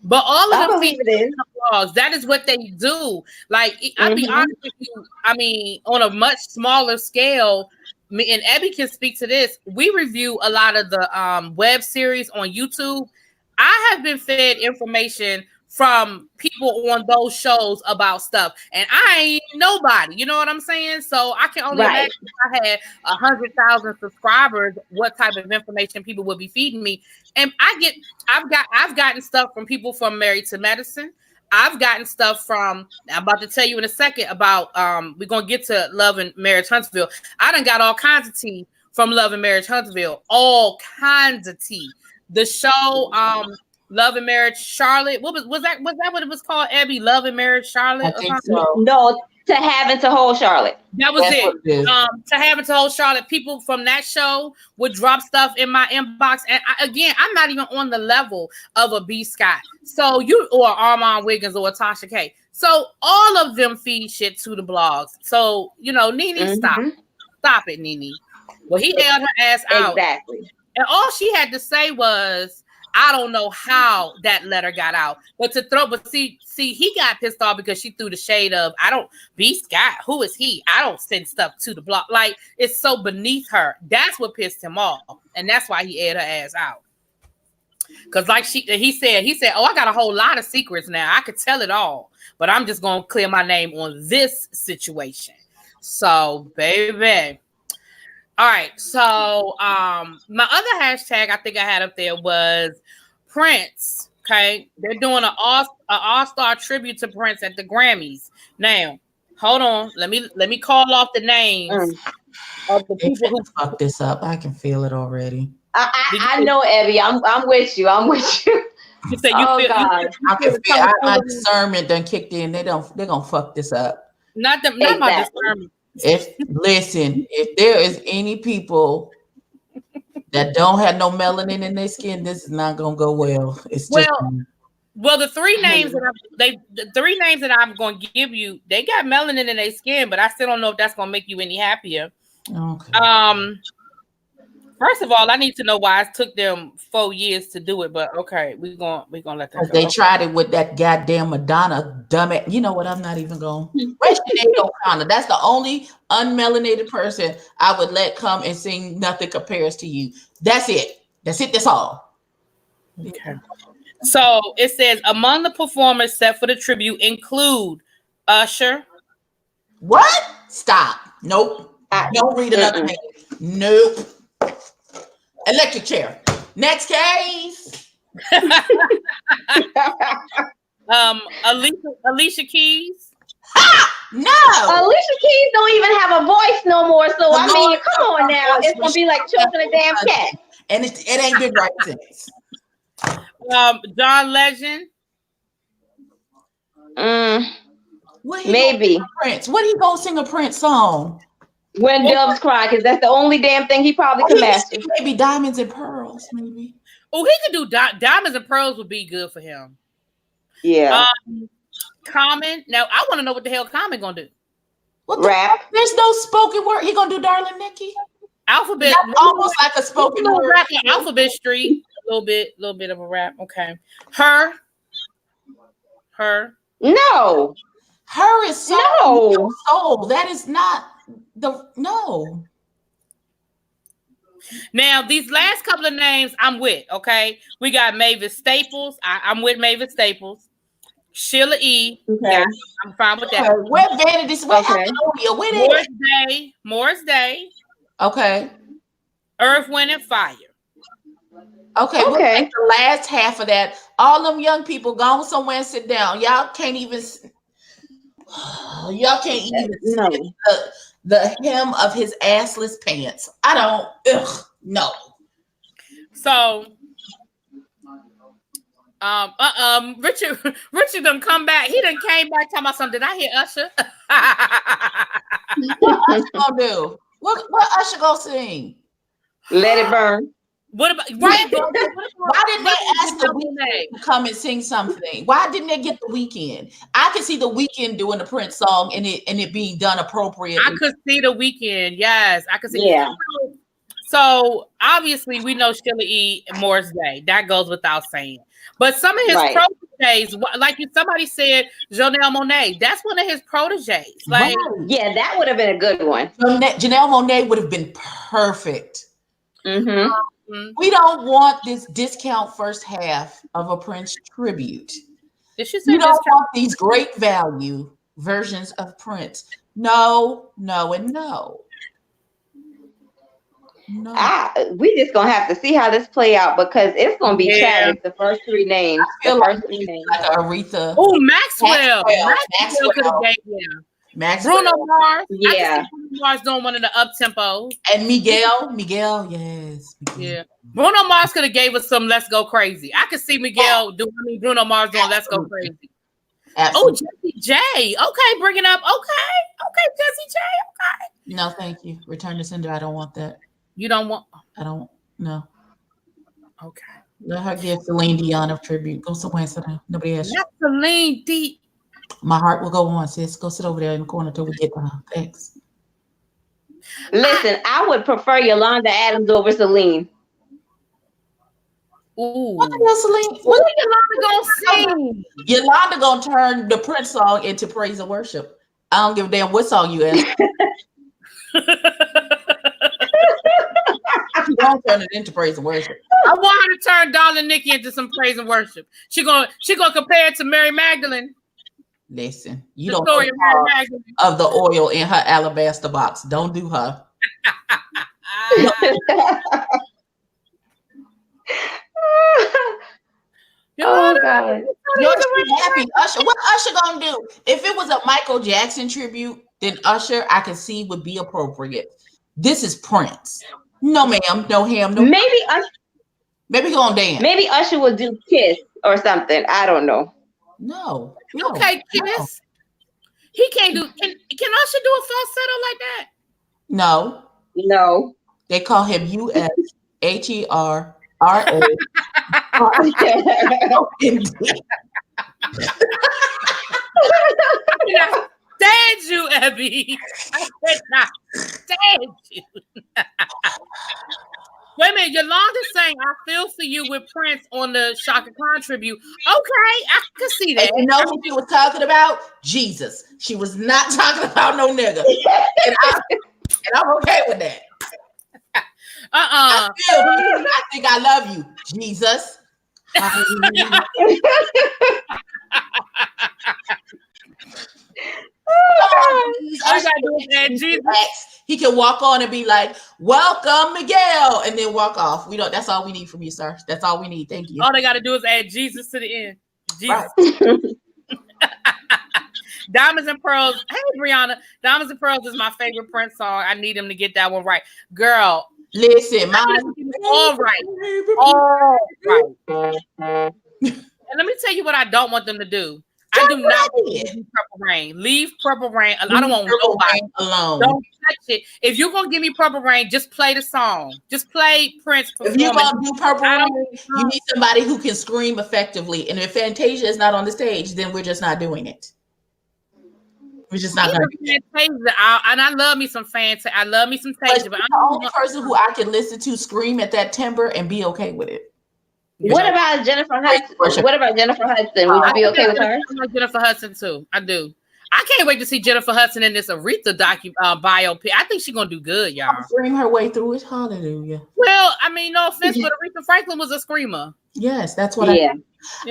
But all of them feed the blogs. That is what they do. Like, I'll be honest with you. On a much smaller scale, me and Abby can speak to this. We review a lot of the web series on YouTube. I have been fed information from people on those shows about stuff, and I ain't nobody. You know what I'm saying? So I can only imagine if I had 100,000 subscribers, what type of information people would be feeding me. And I've gotten stuff from people from Married to Medicine. I've gotten stuff from, I'm about to tell you in a second about, we're going to get to Love and Marriage Huntsville. I done got all kinds of tea from Love and Marriage Huntsville, all kinds of tea. The show, Love and Marriage Charlotte. Was that what it was called, Abby? Love and Marriage Charlotte? I think so. No, To Having to Hold Charlotte. That was it. To Having to Hold Charlotte. People from that show would drop stuff in my inbox, and I'm not even on the level of a B. Scott. So or Armand Wiggins or Tasha K. So all of them feed shit to the blogs. So Nene, stop it, Nene. Well, he held her ass out. Exactly. And all she had to say was, I don't know how that letter got out. But see, he got pissed off because she threw the shade of, B. Scott, who is he? I don't send stuff to the blog. Like, it's so beneath her. That's what pissed him off. And that's why he aired her ass out. Because like he said, oh, I got a whole lot of secrets now. I could tell it all. But I'm just going to clear my name on this situation. So, baby. All right, so my other hashtag I think I had up there was Prince. Okay, they're doing an all-star tribute to Prince at the Grammys. Now, hold on, let me call off the names of the people who fucked this up. I can feel it already. I know, Evie. I'm with you. You say you feel? God. I can feel my discernment done kicked in. They're gonna fuck this up. Not my discernment. If there is any people that don't have no melanin in their skin, this is not gonna go well. It's just well, the three names that I'm going to give you, they got melanin in their skin, but I still don't know if that's going to make you any happier. Okay. First of all, I need to know why it took them 4 years to do it, but okay, we're gonna let that go. They tried it with that goddamn Madonna dumbass. You know what? I'm not even going. That's the only unmelanated person I would let come and sing Nothing Compares to You. That's it. That's all. Okay. So it says among the performers set for the tribute include Usher. What? Stop. Nope. Don't read another name. Nope. Electric chair. Next case. Alicia Keys. No. Alicia Keys don't even have a voice no more. So I mean, come on now. It's gonna be like choking a damn cat. And it ain't been right since. John Legend. Maybe Prince. What he gonna sing a Prince song? When Doves Cry, because that's the only damn thing he probably can master. Maybe Diamonds and Pearls, maybe. Oh, he could do Diamonds and Pearls would be good for him. Yeah. Common. Now I want to know what the hell Common gonna do. Rap. There's no spoken word. He gonna do Darling Nikki. Alphabet. That's almost like a spoken word. Rap on Alphabet Street. A little bit of a rap. Okay. Her. No. Her is so no. soul. That is not no. Now, these last couple of names I'm with, okay? We got Mavis Staples. I'm with Mavis Staples. Sheila E. Okay. Yeah, I'm fine with that. Where Vanity? Where Morris Day. Okay. Earth, Wind, and Fire. Okay. We'll take the last half of that. All them young people go somewhere and sit down. Y'all can't even see the hem of his assless pants. I don't. No. So, Richard done come back. He done came back talking about something. Did I hear Usher? What Usher gonna do? What Usher gonna sing? Let It Burn. What about Why did they ask the Weeknd to come and sing something? Why didn't they get the Weeknd? I could see the Weeknd doing the Prince song and it being done appropriately. I could see the Weeknd. Yes, I could see. Yeah. So obviously we know Sheila E. and Morris Day. That goes without saying. But some of his proteges, like somebody said, Janelle Monáe, that's one of his proteges. Like, yeah, that would have been a good one. Janelle Monáe would have been perfect. Mm-hmm. We don't want this discount first half of a Prince tribute. Did she say you don't want these great value versions of Prince. No, and no. We just gonna have to see how this play out because it's gonna be tragic. The first three names. Like Aretha. Oh, Maxwell could have gave Maxwell. Bruno Mars. Yeah. Bruno Mars doing one of the up tempos. And Miguel, yes. Yeah. Bruno Mars could have gave us some Let's Go Crazy. I could see Bruno Mars doing Let's Go Crazy. Absolutely. Oh, Jessie J. Okay, bring it up. Okay, Jessie J. Okay. No, thank you. Return to sender. I don't want that. You don't want? I don't. No. Okay. Let her give Celine Dion a tribute. Go somewhere and sit down. Nobody asked you. Not Celine D. My heart will go on, sis. Go sit over there in the corner till we get to her. Thanks. Listen, I would prefer Yolanda Adams over Celine. Ooh. What the hell, Celine? What Yolanda gonna sing? Yolanda gonna turn the Prince song into praise and worship. I don't give a damn what song you ask. She gonna turn it into praise and worship. I want her to turn Darling Nikki into some praise and worship. She gonna compare it to Mary Magdalene. Listen, you don't know of the oil in her alabaster box. Don't do her. Oh God! You're happy, Usher. What Usher gonna do? If it was a Michael Jackson tribute, then Usher I can see would be appropriate. This is Prince. No, ma'am. No ham. No. Maybe gonna dance. Maybe Usher will do Kiss or something. I don't know. No. Okay, Kiss. He can't do. Can Usher do a falsetto like that? No. They call him USHERRA. Stand you, Abby. I could not stand you. Wait a minute, Yolanda's saying I feel for you with Prince on the Shaka Khan tribute. Okay, I can see that. And you know who she was talking about? Jesus. She was not talking about no nigga. And I'm okay with that. I think I love you, Jesus. He can walk on and be like, "Welcome, Miguel," and then walk off. We don't. That's all we need from you, sir. That's all we need. Thank you. All they got to do is add Jesus to the end. Jesus. Right. Diamonds and Pearls. Hey, Brianna. Diamonds and Pearls is my favorite Prince song. I need him to get that one right, girl. Listen, all right. And let me tell you what I don't want them to do. I do not want Purple Rain. Leave Purple Rain. I don't want nobody alone. Don't touch it. If you're gonna give me Purple Rain, just play the song. Just play Prince. If you're gonna do Purple Rain, you need somebody who can scream effectively. And if Fantasia is not on the stage, then we're just not doing it. We're just not gonna do it. And I love me some Fantasia. I love me some Fantasia, but I'm the only person who I can listen to scream at that timbre and be okay with it. What about Jennifer Hudson? Would you be okay with her? I like Jennifer Hudson too. I do. I can't wait to see Jennifer Hudson in this Aretha biopic. I think she's gonna do good, y'all. Scream her way through it. Hallelujah. Well, I mean, no offense, but Aretha Franklin was a screamer. Yes, that's what I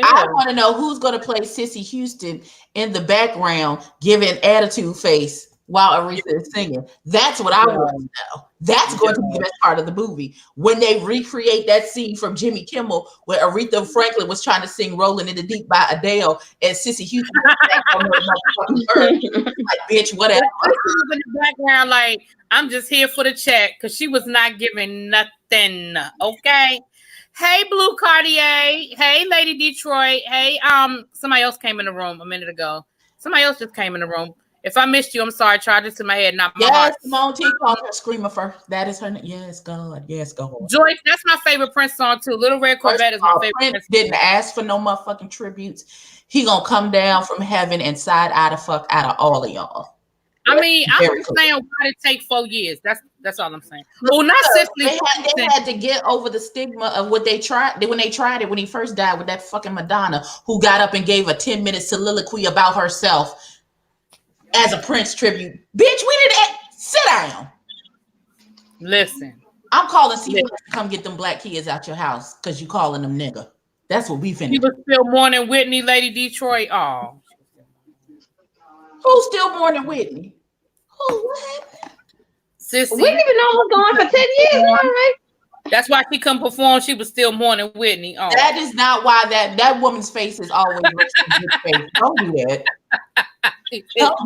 want to know who's gonna play Sissy Houston in the background, giving attitude face while Aretha is singing. That's what I want to know. That's going to be the best part of the movie. When they recreate that scene from Jimmy Kimmel where Aretha Franklin was trying to sing Rolling in the Deep by Adele and Sissy Houston like, bitch, whatever. In the background, like, I'm just here for the check because she was not giving nothing. Okay. Hey, Blue Cartier. Hey, Lady Detroit. Hey, somebody else came in the room a minute ago. Somebody else just came in the room. If I missed you, I'm sorry. Charge it to my head, not my heart. Yes, Simone T called her Screamer first. That is her name. Yes, God. Yes, God. Joyce, that's my favorite Prince song too. Little Red Corvette is my favorite. Prince didn't ask for no motherfucking tributes. He gonna come down from heaven and side eye the fuck out of all of y'all. I mean, I'm just saying, why did it take 4 years? That's all I'm saying. Well, not Cicely. They had to get over the stigma of what they tried when they tried it when he first died with that fucking Madonna who got up and gave a 10-minute soliloquy about herself as a Prince tribute. Bitch, we didn't sit down. Listen. I'm calling C to come get them black kids out your house because you calling them nigga. That's what we finna do. You was still mourning Whitney, Lady Detroit. Oh. Who's still mourning Whitney? Who? What happened? Sissy. We didn't even know it was gone for 10 years. All right. That's why she couldn't perform. She was still mourning Whitney. Oh. That is not why that woman's face is always face. Don't do that. Y'all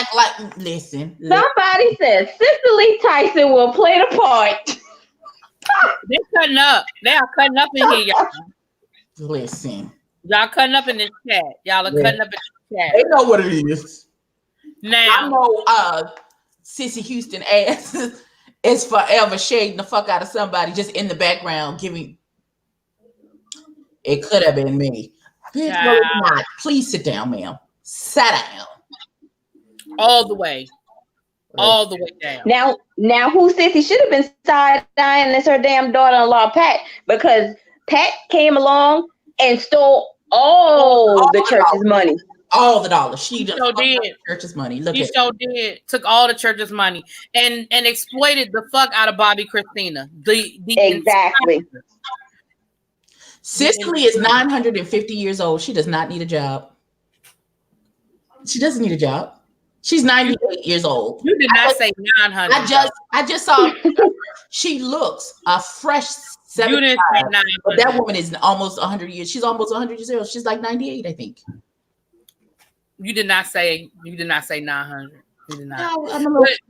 act like listen. Somebody said Cicely Tyson will play the part. They're cutting up. They are cutting up in here, y'all. Listen. Y'all cutting up in this chat. Y'all are cutting up in chat. They know what it is. Now I know Sissy Houston ass is forever shading the fuck out of somebody just in the background giving. It could have been me. Bitch, no, it's not. Please sit down, ma'am. Sit down. All the way. All the way down. Now who Sissy should have been side-eyeing is her damn daughter-in-law, Pat, because Pat came along and stole all the church's money. All the dollars. She just did. Church's money. Look she at so did. Took all the church's money and exploited the fuck out of Bobby Christina. The exactly. Cicely is 950 years old. She does not need a job. She doesn't need a job. She's 98 years old. You did not say 900. I just saw she looks a fresh 75. You didn't say 900. But that woman is almost 100 years. She's almost 100 years old. She's like 98, I think. You did not say 900. You did not. No,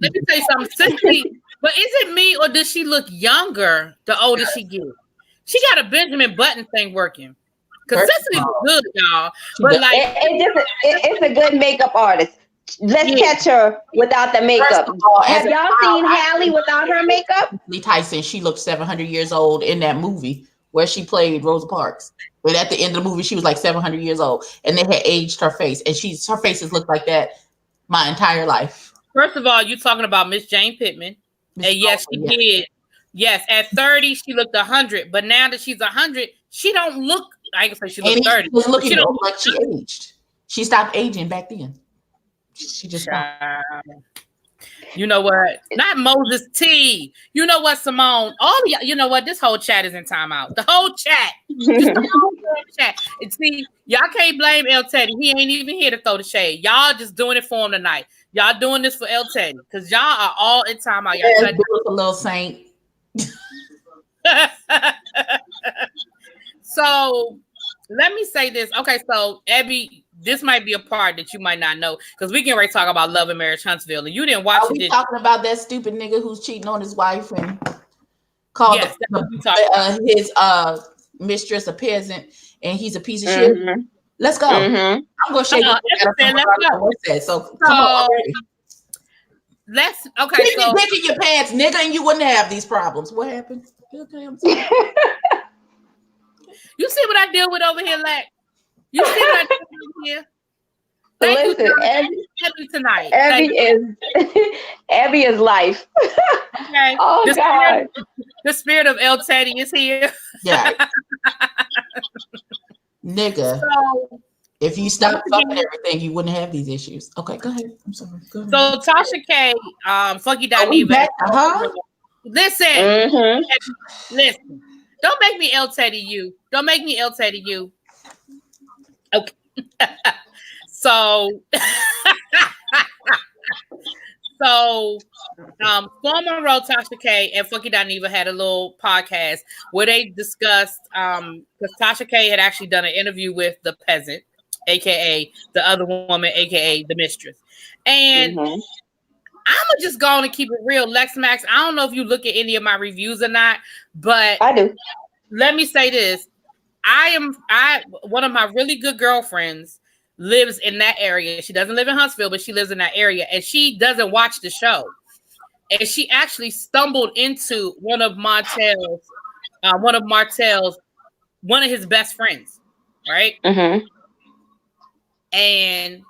let me tell you something. Cicely, but is it me or does she look younger the older she gets? She got a Benjamin Button thing working. Because Cicely is good, y'all. But like it's a good makeup artist. Let's catch her without the makeup. Have y'all seen Hallie without her makeup? Lee Tyson, she looked 700 years old in that movie where she played Rosa Parks. But at the end of the movie, she was like 700 years old, and they had aged her face, and her face has looked like that my entire life. First of all, you're talking about Miss Jane Pittman, and yes, she did. Yes, at 30, she looked 100, but now that she's 100, she don't look. I can say she looked 30. She was looking like she aged. She stopped aging back then. She just You know what? Not Moses T. You know what, Simone? All of y'all, you know what? This whole chat is in timeout. The whole chat. Just the whole chat. And see, y'all can't blame El Teddy. He ain't even here to throw the shade. Y'all just doing it for him tonight. Y'all doing this for El Teddy because y'all are all in timeout. Y'all a little saint. So let me say this. Okay, so Abby, this might be a part that you might not know because we can already talk about Love and Marriage Huntsville, and you didn't watch it. Talking about that stupid nigga who's cheating on his wife and called his mistress a peasant, and he's a piece of shit. Let's go. I'm gonna shake it. So come on. Let's so dick in your pants, nigga, and you wouldn't have these problems. What happened? Okay, I'm sorry. You see what I deal with over here, Lack? You see what I deal with over here? Thank you, Abby tonight. Abby is life. Okay. Oh God. The spirit of El Teddy is here. Yeah. Nigga. So, if you stop fucking everything, you wouldn't have these issues. Okay, go ahead. I'm sorry. Go ahead. So Tasha K, Funky Dineva. Listen. Listen. Don't make me El Teddy you. Don't make me El Teddy you. Okay. So Storm Monroe, Tasha K, and Funky Dineva had a little podcast where they discussed because Tasha K had actually done an interview with the peasant, aka the other woman, aka the mistress. And I'm just going to keep it real, Lex Max. I don't know if you look at any of my reviews or not, but I do. Let me say this. One of my really good girlfriends lives in that area. She doesn't live in Huntsville, but she lives in that area, and she doesn't watch the show. And she actually stumbled into one of his best friends, right? And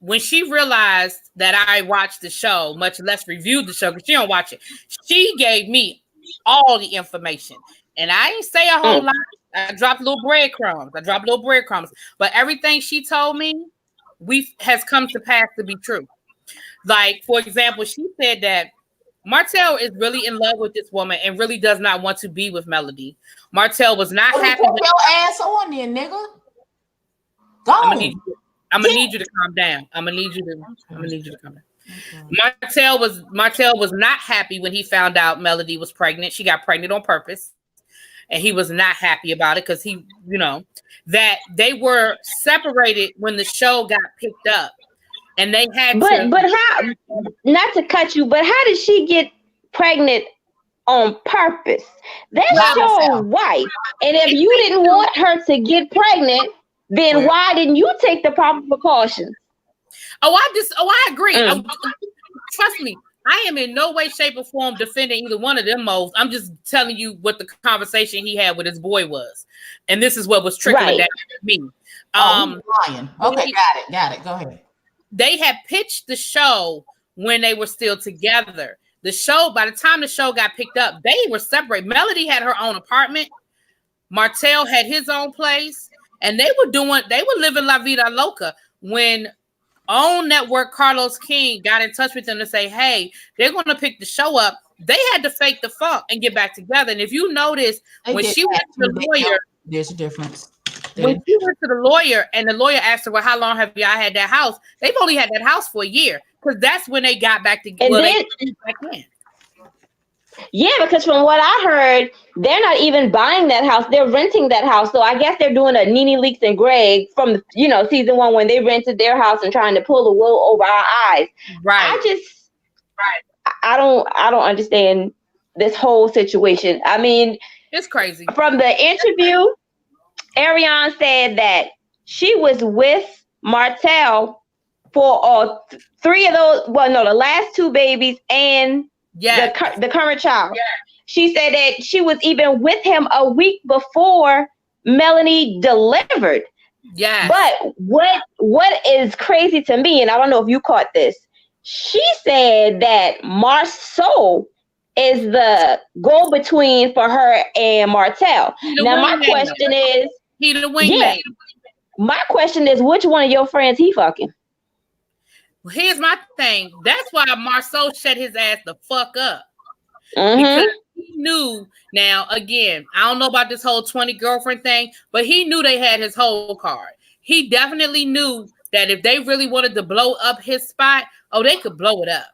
when she realized that I watched the show, much less reviewed the show, because she don't watch it, she gave me all the information. And I didn't say a whole lot. I dropped little breadcrumbs. But everything she told me has come to pass to be true. Like, for example, she said that Martell is really in love with this woman and really does not want to be with Melody. Martell was not happy. Put your ass on there, nigga. Go. I'm gonna need you to calm down. I'm gonna need you to calm down. Okay. Martell was not happy when he found out Melody was pregnant. She got pregnant on purpose, and he was not happy about it because he, that they were separated when the show got picked up, and they had. But how? Not to cut you, but how did she get pregnant on purpose? That's your wife, and if you didn't want her to get pregnant, then why didn't you take the proper precautions? I agree. Trust me, I am in no way, shape, or form defending either one of them moles. I'm just telling you what the conversation he had with his boy was, and this is what was trickling down to me. Lying. Okay, got it. Go ahead. They had pitched the show when they were still together. The show, by the time the show got picked up, they were separate. Melody had her own apartment. Martell had his own place, and they were living La Vida Loca. When OWN Network Carlos King got in touch with them to say, hey, they're going to pick the show up, they had to fake the funk and get back together. And if you notice, when she went to the lawyer, there's a difference. When she went to the lawyer and the lawyer asked her, well, how long have y'all had that house? They've only had that house for a year, because that's when they got back together. Yeah, because from what I heard, they're not even buying that house. They're renting that house. So I guess they're doing a Nene Leakes and Greg from, season 1 when they rented their house and trying to pull the wool over our eyes. Right. I don't understand this whole situation. I mean, it's crazy. From the interview, Ariane said that she was with Martell for 3 of those. Well, no, the last 2 babies and the current child. Yeah. She said that she was even with him a week before Melanie delivered. Yeah. But what is crazy to me, and I don't know if you caught this, she said that Marceau is the go-between for her and Martell. Now, my question is, he the wingman. My question is, which one of your friends he fucking? Well, here's my thing. That's why Marceau shut his ass the fuck up. Mm-hmm. Because he knew. Now, again, I don't know about this whole 20 girlfriend thing, but he knew they had his whole card. He definitely knew that if they really wanted to blow up his spot, they could blow it up.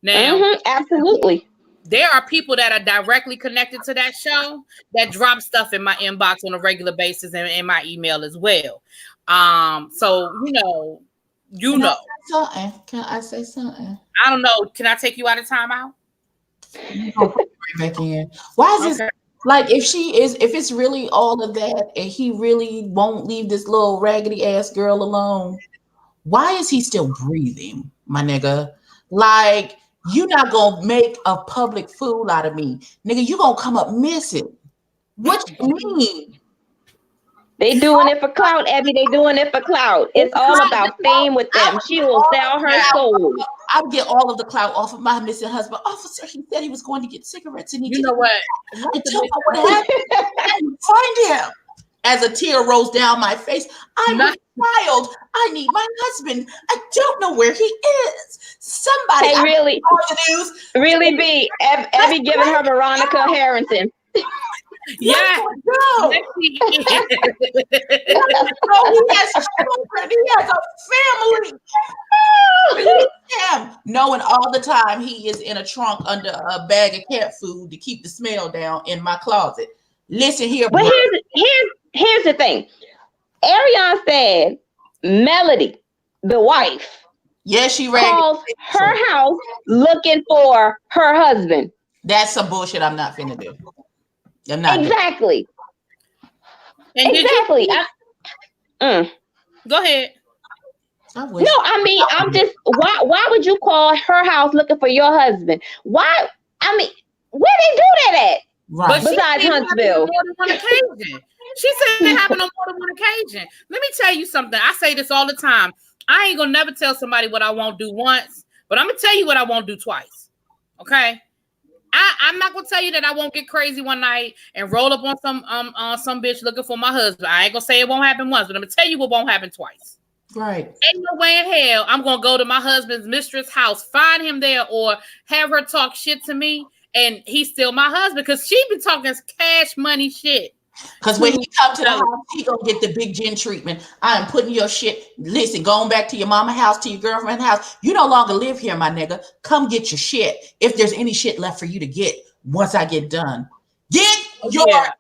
Now, absolutely. There are people that are directly connected to that show that drop stuff in my inbox on a regular basis and in my email as well. So you know. Can I say something? I don't know. Can I take you out of timeout? Back in. Why is this like if it's really all of that and he really won't leave this little raggedy ass girl alone? Why is he still breathing, my nigga? Like, you not gonna make a public fool out of me, nigga. You gonna come up missing. What you mean? They doing it for clout, Abby. They doing it for clout. It's all about fame with them. She will sell her soul. I'll get all of the clout off of my missing husband. Officer, he said he was going to get cigarettes and you know what? I don't know what happened. I didn't find him. As a tear rolls down my face, I'm a child. I need my husband. I don't know where he is. Somebody. Hey, really be Abby giving her Veronica Harrington. Yeah. No. He has children. He has a family. Knowing all the time he is in a trunk under a bag of cat food to keep the smell down in my closet. Listen here. But here's the thing. Ariane said Melody, the wife, she calls her house looking for her husband. That's some bullshit I'm not finna do. I'm not exactly. Exactly. Go ahead. No, I mean, I'm just why would you call her house looking for your husband? Why? I mean, where they do that at? Right. Besides Huntsville. She said it happened on more than one occasion. Let me tell you something. I say this all the time. I ain't gonna never tell somebody what I won't do once, but I'm gonna tell you what I won't do twice. Okay. I'm not gonna tell you that I won't get crazy one night and roll up on some bitch looking for my husband. I ain't gonna say it won't happen once, but I'm gonna tell you what won't happen twice. Right. Ain't no way in hell I'm gonna go to my husband's mistress' house, find him there, or have her talk shit to me, and he's still my husband, because she been talking cash money shit. Because when he come to the house, he gonna get the big Jen treatment. I am putting your shit. Listen, going back to your mama house, to your girlfriend's house. You no longer live here, my nigga. Come get your shit. If there's any shit left for you to get once I get done, get your shit.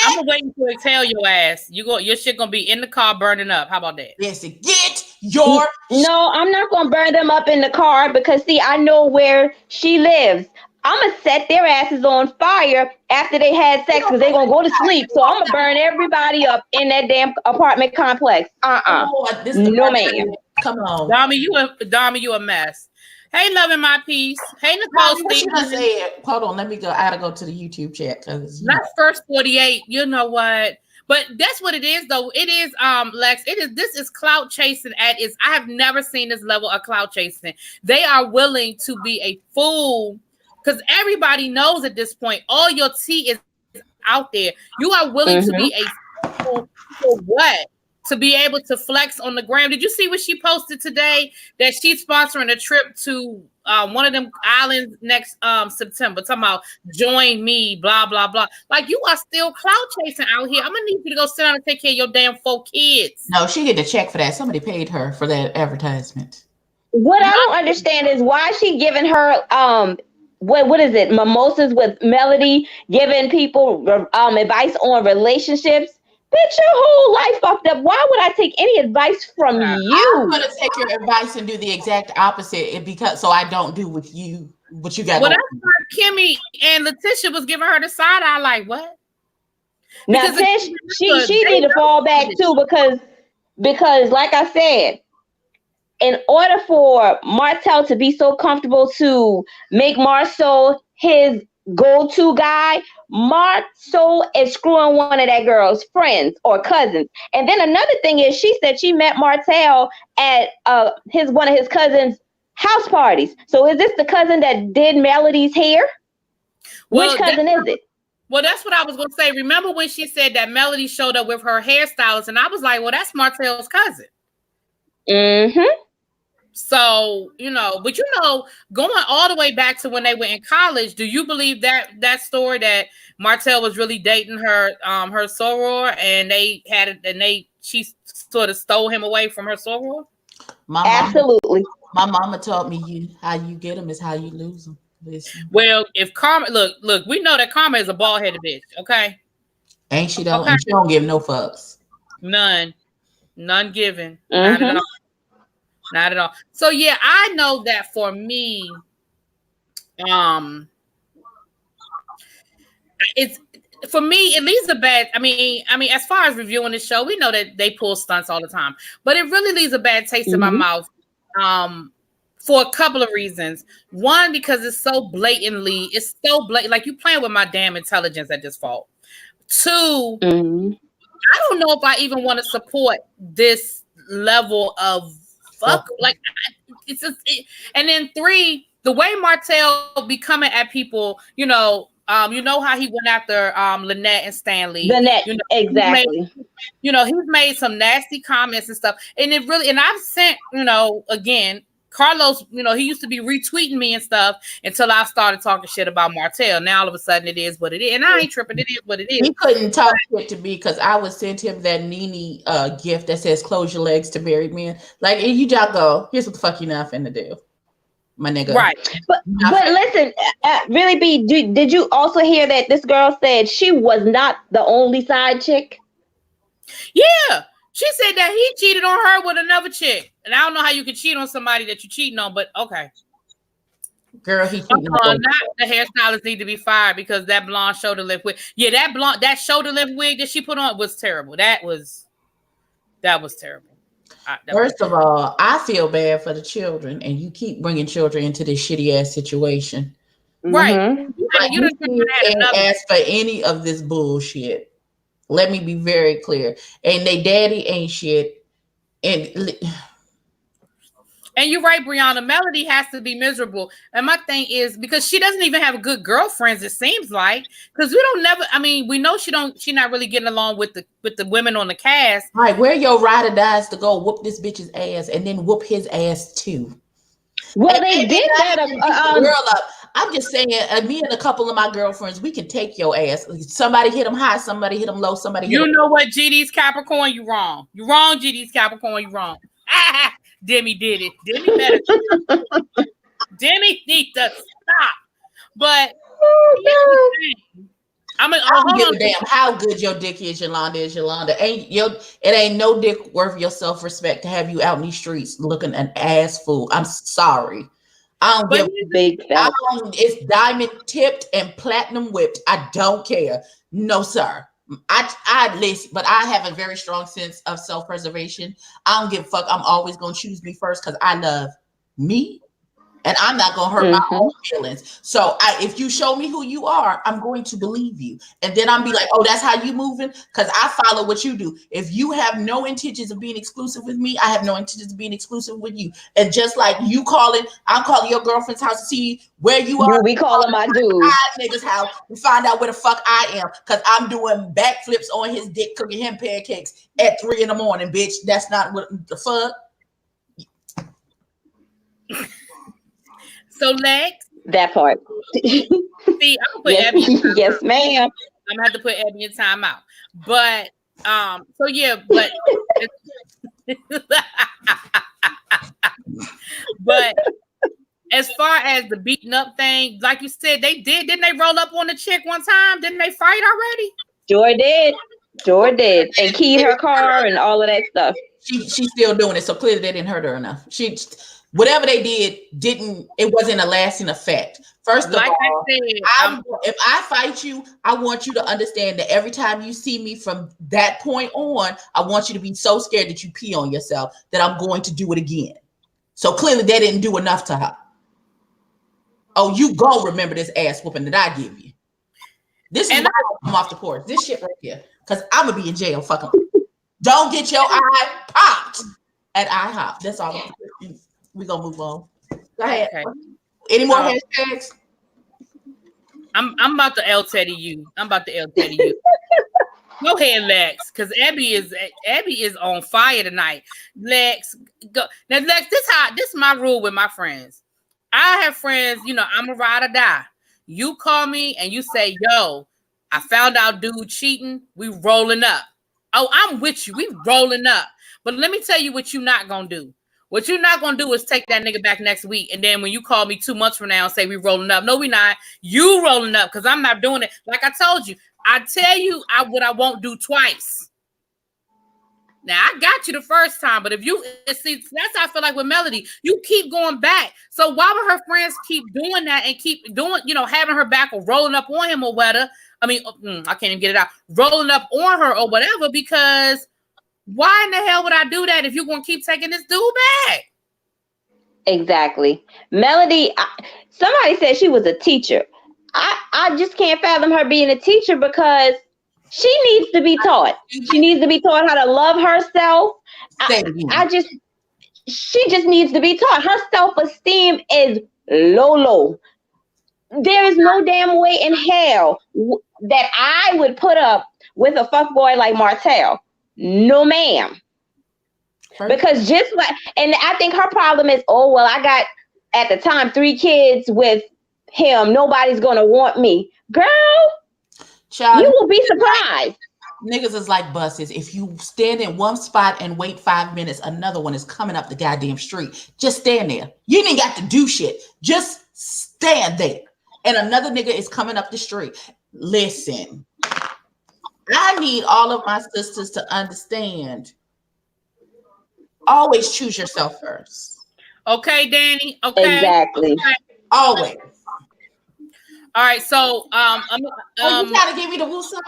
I'm waiting to tell your ass. Your shit gonna be in the car burning up. How about that? Listen, get your. No, I'm not gonna burn them up in the car because see, I know where she lives. I'm going to set their asses on fire after they had sex because they're going to go to sleep. So I'm going to burn everybody up in that damn apartment complex. No, ma'am. Come on. Dami, you a mess. Hey, loving my peace. Hey, Nicole. What should I say? Hold on, let me go. I gotta go to the YouTube chat because not first 48. You know what? But that's what it is, though. It is, Lex. This is clout chasing at its. I have never seen this level of clout chasing. They are willing to be a fool because everybody knows at this point. All your tea is out there. You are willing to be a fool for what? To be able to flex on the gram. Did you see what she posted today? That she's sponsoring a trip to one of them islands next September. Talking about join me, blah, blah, blah. Like, you are still clout chasing out here. I'm going to need you to go sit down and take care of your damn 4 kids. No, she get a check for that. Somebody paid her for that advertisement. What I don't understand is why she giving her what is it? Mimosas with Melody, giving people advice on relationships. Bitch, your whole life fucked up. Why would I take any advice from you? I'm gonna take your advice and do the exact opposite because so I don't do with you what you got. Well, that's why Kimmy and Letitia was giving her the side eye. Like, what? Now, Tish, she need to fall back too because, like I said, in order for Martell to be so comfortable to make Marsau his go-to guy, Martell is screwing one of that girl's friends or cousins. And then another thing is she said she met Martell at one of his cousins' house parties. So is this the cousin that did Melody's hair? Well, which cousin is it? Well, that's what I was going to say. Remember when she said that Melody showed up with her hairstylist, and I was like, well, that's Martell's cousin. Mm-hmm. So, but going all the way back to when they were in college, do you believe that story that Martell was really dating her soror and she sort of stole him away from her soror? Absolutely. My mama taught me how you get them is how you lose them. Listen. Well, if Karma, look, we know that Karma is a bald-headed bitch, okay? Ain't she though? Okay. And she don't give no fucks. None given. Mm-hmm. Not at all. So yeah, I know that for me, it leaves a bad. I mean, as far as reviewing the show, we know that they pull stunts all the time, but it really leaves a bad taste in my mouth. For a couple of reasons. One, because it's so blatant. Like you playing with my damn intelligence at this fault. Two, I don't know if I even want to support this level of fuck. Like it's just, and then 3, the way Martell be coming at people, you know how he went after Lynette and Stanley. Exactly. He's made some nasty comments and stuff, and it really. And I've sent, again, Carlos. He used to be retweeting me and stuff until I started talking shit about Martell. Now all of a sudden it is what it is, and I ain't tripping. It is what it is. He couldn't talk shit to me because I would send him that Nene gift that says "Close your legs to married men." Like, you just go. Here's what the fuck you not finna do, my nigga. Right. But listen, really, B, did you also hear that this girl said she was not the only side chick? Yeah. She said that he cheated on her with another chick. And I don't know how you can cheat on somebody that you're cheating on, but okay. Girl, he cheating on not the hairstylist need to be fired because that blonde shoulder length wig. Yeah, that shoulder length wig that she put on was terrible. That was terrible. First of all, I feel bad for the children, and you keep bringing children into this shitty ass situation. Right. You can't ask for any of this bullshit. Let me be very clear. And they daddy ain't shit. And you're right, Brianna. Melody has to be miserable. And my thing is because she doesn't even have good girlfriends, it seems like. Because we know she's not really getting along with the women on the cast. All right, where your ride or dies to go whoop this bitch's ass and then whoop his ass too. Well, and they did that. Girl up. I'm just saying, me and a couple of my girlfriends, we can take your ass. Somebody hit them high, somebody hit them low, somebody hit them. You know what, GD's Capricorn, you wrong. You wrong, GD's Capricorn, you wrong. Demi did it. Demi better. Demi need to stop. But I don't give a damn how good your dick is, Yolanda. It ain't no dick worth your self-respect to have you out in these streets looking an ass fool. I'm sorry. I don't give big. It's diamond tipped and platinum whipped. I don't care. No, sir. I listen, but I have a very strong sense of self-preservation. I don't give a fuck. I'm always gonna choose me first because I love me. And I'm not going to hurt my own feelings. So if you show me who you are, I'm going to believe you. And then I'm be like, oh, that's how you moving? Because I follow what you do. If you have no intentions of being exclusive with me, I have no intentions of being exclusive with you. And just like you I'm calling your girlfriend's house to see where you are. We calling my dude. Nigga's house to find out where the fuck I am. Because I'm doing backflips on his dick, cooking him pancakes at 3 a.m, bitch. That's not what the fuck. So Lex, that part. See, I'm gonna put Abby. Yes, ma'am. I'm gonna have to put Abby in timeout. But so yeah, but but as far as the beating up thing, like you said, didn't they roll up on the chick one time? Didn't they fight already? Sure did. And keyed her car and all of that stuff. She's still doing it, so clearly they didn't hurt her enough. Whatever they did, it wasn't a lasting effect. First of all, if I fight you, I want you to understand that every time you see me from that point on, I want you to be so scared that you pee on yourself that I'm going to do it again. So clearly they didn't do enough to her. Oh, you go remember this ass whooping that I give you. This is why I'm off the porch. This shit right here. Because I'm going to be in jail. Fucking. Don't get your eye popped at IHOP. That's all. We're going to move on. Go ahead. Okay. Any more hashtags? I'm about to L Teddy you. Go ahead, Lex, because Abby is on fire tonight. Lex, go. Now, Lex, this is my rule with my friends. I have friends, I'm a ride or die. You call me and you say, yo, I found out dude cheating. We rolling up. Oh, I'm with you. We rolling up. But let me tell you what you're not going to do. What you're not going to do is take that nigga back next week. And then when you call me 2 months from now and say we rolling up. No, we not. You rolling up because I'm not doing it. Like I told you, I tell you what I won't do twice. Now, I got you the first time, but if you see, that's how I feel like with Melody. You keep going back. So why would her friends keep doing that and keep doing, having her back or rolling up on him or whatever? I mean, I can't even get it out. Rolling up on her or whatever, because why in the hell would I do that if you're going to keep taking this dude back? Exactly. Melody, somebody said she was a teacher. I just can't fathom her being a teacher because she needs to be taught. She needs to be taught how to love herself. She just needs to be taught. Her self-esteem is low. There is no damn way in hell that I would put up with a fuckboy like Martell. No, ma'am. Because and I think her problem is, I got at the time 3 kids with him. Nobody's gonna want me. Girl, child, you will be surprised. Niggas is like buses. If you stand in one spot and wait 5 minutes, another one is coming up the goddamn street. Just stand there. You ain't got to do shit. Just stand there. And another nigga is coming up the street. Listen, I need all of my sisters to understand. Always choose yourself first. Okay, Danny. Okay. Exactly. Okay. Always. All right, so you gotta give me the woosah.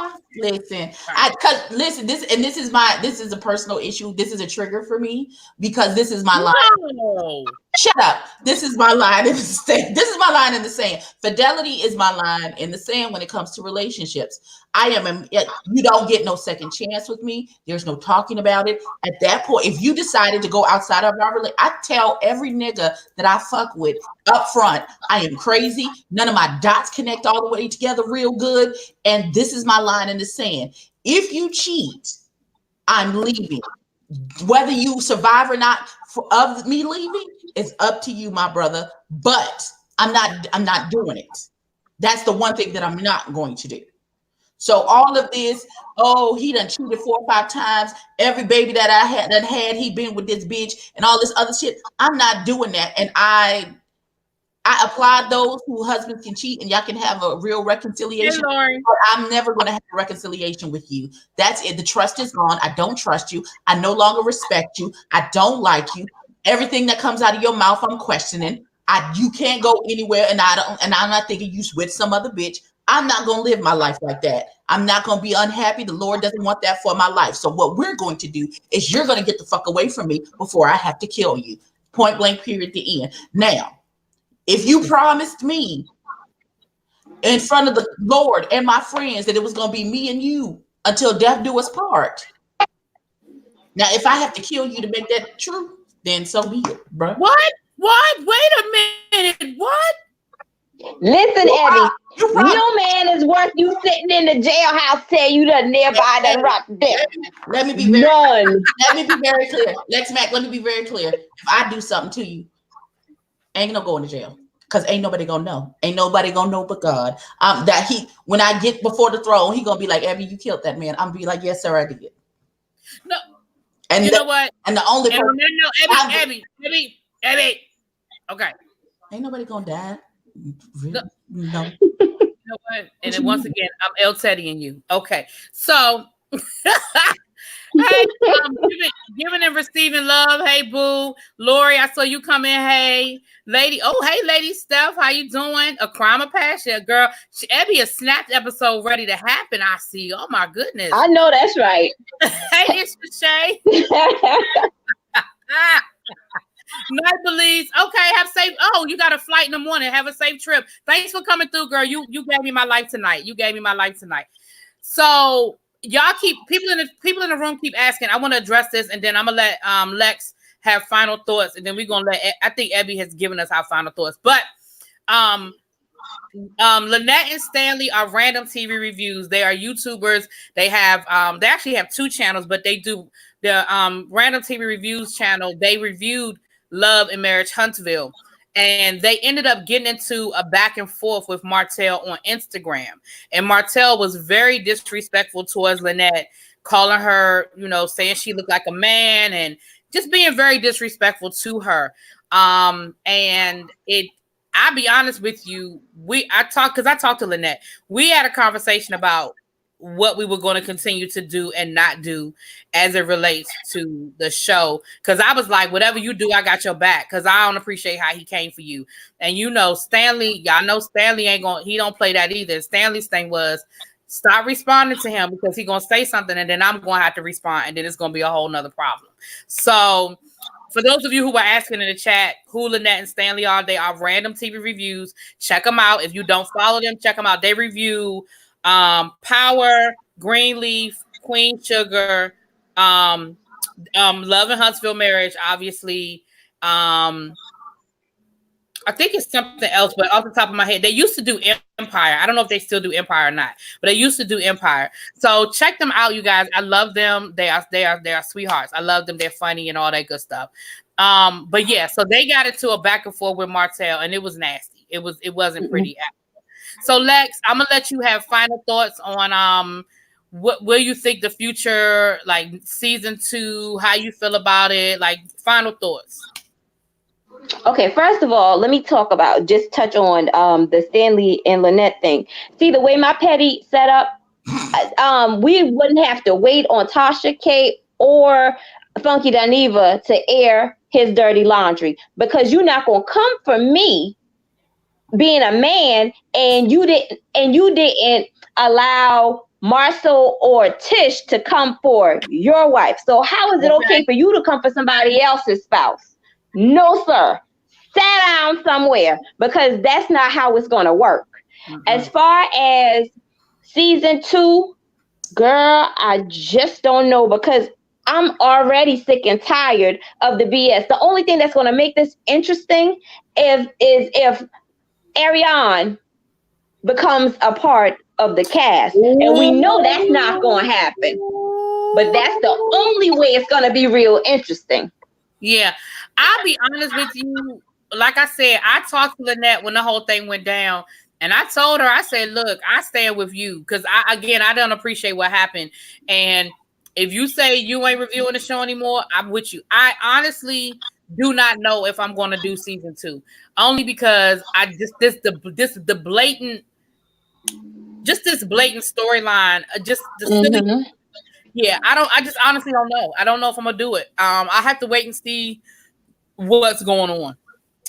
Listen, this is a personal issue. This is a trigger for me because this is my line. No. Shut up. This is my line in the sand. This is my line in the sand. Fidelity is my line in the sand when it comes to relationships. You don't get no second chance with me. There's no talking about it. At that point, if you decided to go outside of our relationship, I tell every nigga that I fuck with up front, I am crazy. None of my dots connect all the way together real good. And this is my line in the sand. If you cheat, I'm leaving. Whether you survive or not of me leaving, it's up to you, my brother. But I'm not doing it. That's the one thing that I'm not going to do. So all of this, he done cheated 4 or 5 times. Every baby that I had, he been with this bitch and all this other shit. I'm not doing that. And I applaud those whose husbands can cheat and y'all can have a real reconciliation. Hey, but I'm never going to have a reconciliation with you. That's it. The trust is gone. I don't trust you. I no longer respect you. I don't like you. Everything that comes out of your mouth, I'm questioning. You can't go anywhere, and I'm not thinking you with some other bitch. I'm not gonna live my life like that. I'm not gonna be unhappy. The Lord doesn't want that for my life. So what we're going to do is you're gonna get the fuck away from me before I have to kill you. Point blank, period, the end. Now, if you promised me in front of the Lord and my friends that it was gonna be me and you until death do us part. Now, if I have to kill you to make that true, then so be it, bro. What? Wait a minute. What? Listen, Evie, no man is worth you sitting in the jailhouse tell you the nearby that rock death. Let me be very clear. Lex Mac, let me be very clear. If I do something to you, ain't no going to jail. Because ain't nobody gonna know. Ain't nobody gonna know but God. When I get before the throne, he gonna be like, Evie, you killed that man. I'm gonna be like, yes, sir, I did. No. And you know what? And the only person. Evie. Okay. Ain't nobody gonna die. Really? No. You know what? And then once again, I'm El Teddy and you. Okay. So hey, giving and receiving love. Hey, boo. Lori, I saw you come in. Hey, lady. Oh, hey, lady Steph. How you doing? A crime of passion, girl. Evie, a snapped episode ready to happen. I see. Oh, my goodness. I know that's right. Hey, it's Shay. Night Belize. Okay, have safe. Oh, you got a flight in the morning. Have a safe trip. Thanks for coming through, girl. You gave me my life tonight. So y'all keep people in the room keep asking. I want to address this, and then I'm gonna let Lex have final thoughts, and then we're gonna let. I think Evie has given us our final thoughts, but Lynette and Stanley are random TV reviews. They are YouTubers. They have they actually have 2 channels, but they do the random TV reviews channel. They reviewed Love and Marriage Huntsville, and they ended up getting into a back and forth with Martell on Instagram, and Martell was very disrespectful towards Lynette, calling her, saying she looked like a man and just being very disrespectful to her. I'll be honest with you, I talked to Lynette. We had a conversation about what we were going to continue to do and not do as it relates to the show. Because I was like, whatever you do, I got your back. Because I don't appreciate how he came for you. And Stanley, y'all know Stanley he don't play that either. Stanley's thing was stop responding to him because he's going to say something and then I'm going to have to respond and then it's going to be a whole nother problem. So for those of you who were asking in the chat who Lynette and Stanley are, they are random TV reviews. Check them out. If you don't follow them, check them out. They review Power, Greenleaf, Queen Sugar, Love and Huntsville Marriage, obviously. I think it's something else, but off the top of my head, they used to do Empire. I don't know if they still do Empire or not, but they used to do Empire. So check them out, you guys. I love them. They are sweethearts. I love them. They're funny and all that good stuff. But yeah, so they got into a back and forth with Martell, and it was nasty. It wasn't pretty. So Lex, I'm gonna let you have final thoughts on what will you think the future, like season 2, how you feel about it, like final thoughts. Okay, first of all, let me touch on the Stanley and Lynette thing. See, the way my petty set up, we wouldn't have to wait on Tasha K or Funky Dineva to air his dirty laundry because you're not gonna come for me being a man and you didn't allow Marcel or Tish to come for your wife. So how is it okay for you to come for somebody else's spouse? No, sir. Sit down somewhere because that's not how it's going to work. Mm-hmm. As far as season 2, girl, I just don't know because I'm already sick and tired of the BS. The only thing that's going to make this interesting is if Ariane becomes a part of the cast. And we know that's not going to happen. But that's the only way it's going to be real interesting. Yeah. I'll be honest with you. Like I said, I talked to Lynette when the whole thing went down. And I told her, I said, look, I stand with you. Because, I don't appreciate what happened. And if you say you ain't reviewing the show anymore, I'm with you. I honestly do not know if I'm going to do season 2. Only because this blatant storyline, yeah, I just honestly don't know. I don't know if I'm gonna do it. I have to wait and see what's going on.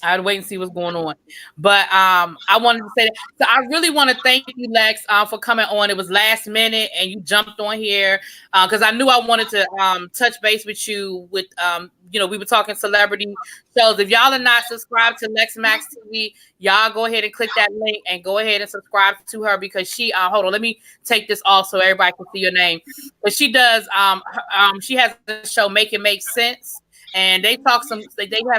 I'd wait and see what's going on. But I wanted to say that. So I really want to thank you, Lex, for coming on. It was last minute and you jumped on here because I knew I wanted to touch base with you with we were talking celebrity shows. If y'all are not subscribed to Lex Max TV, y'all go ahead and click that link and go ahead and subscribe to her because she hold on, let me take this off so everybody can see your name. But she does she has a show Make It Make Sense. And they have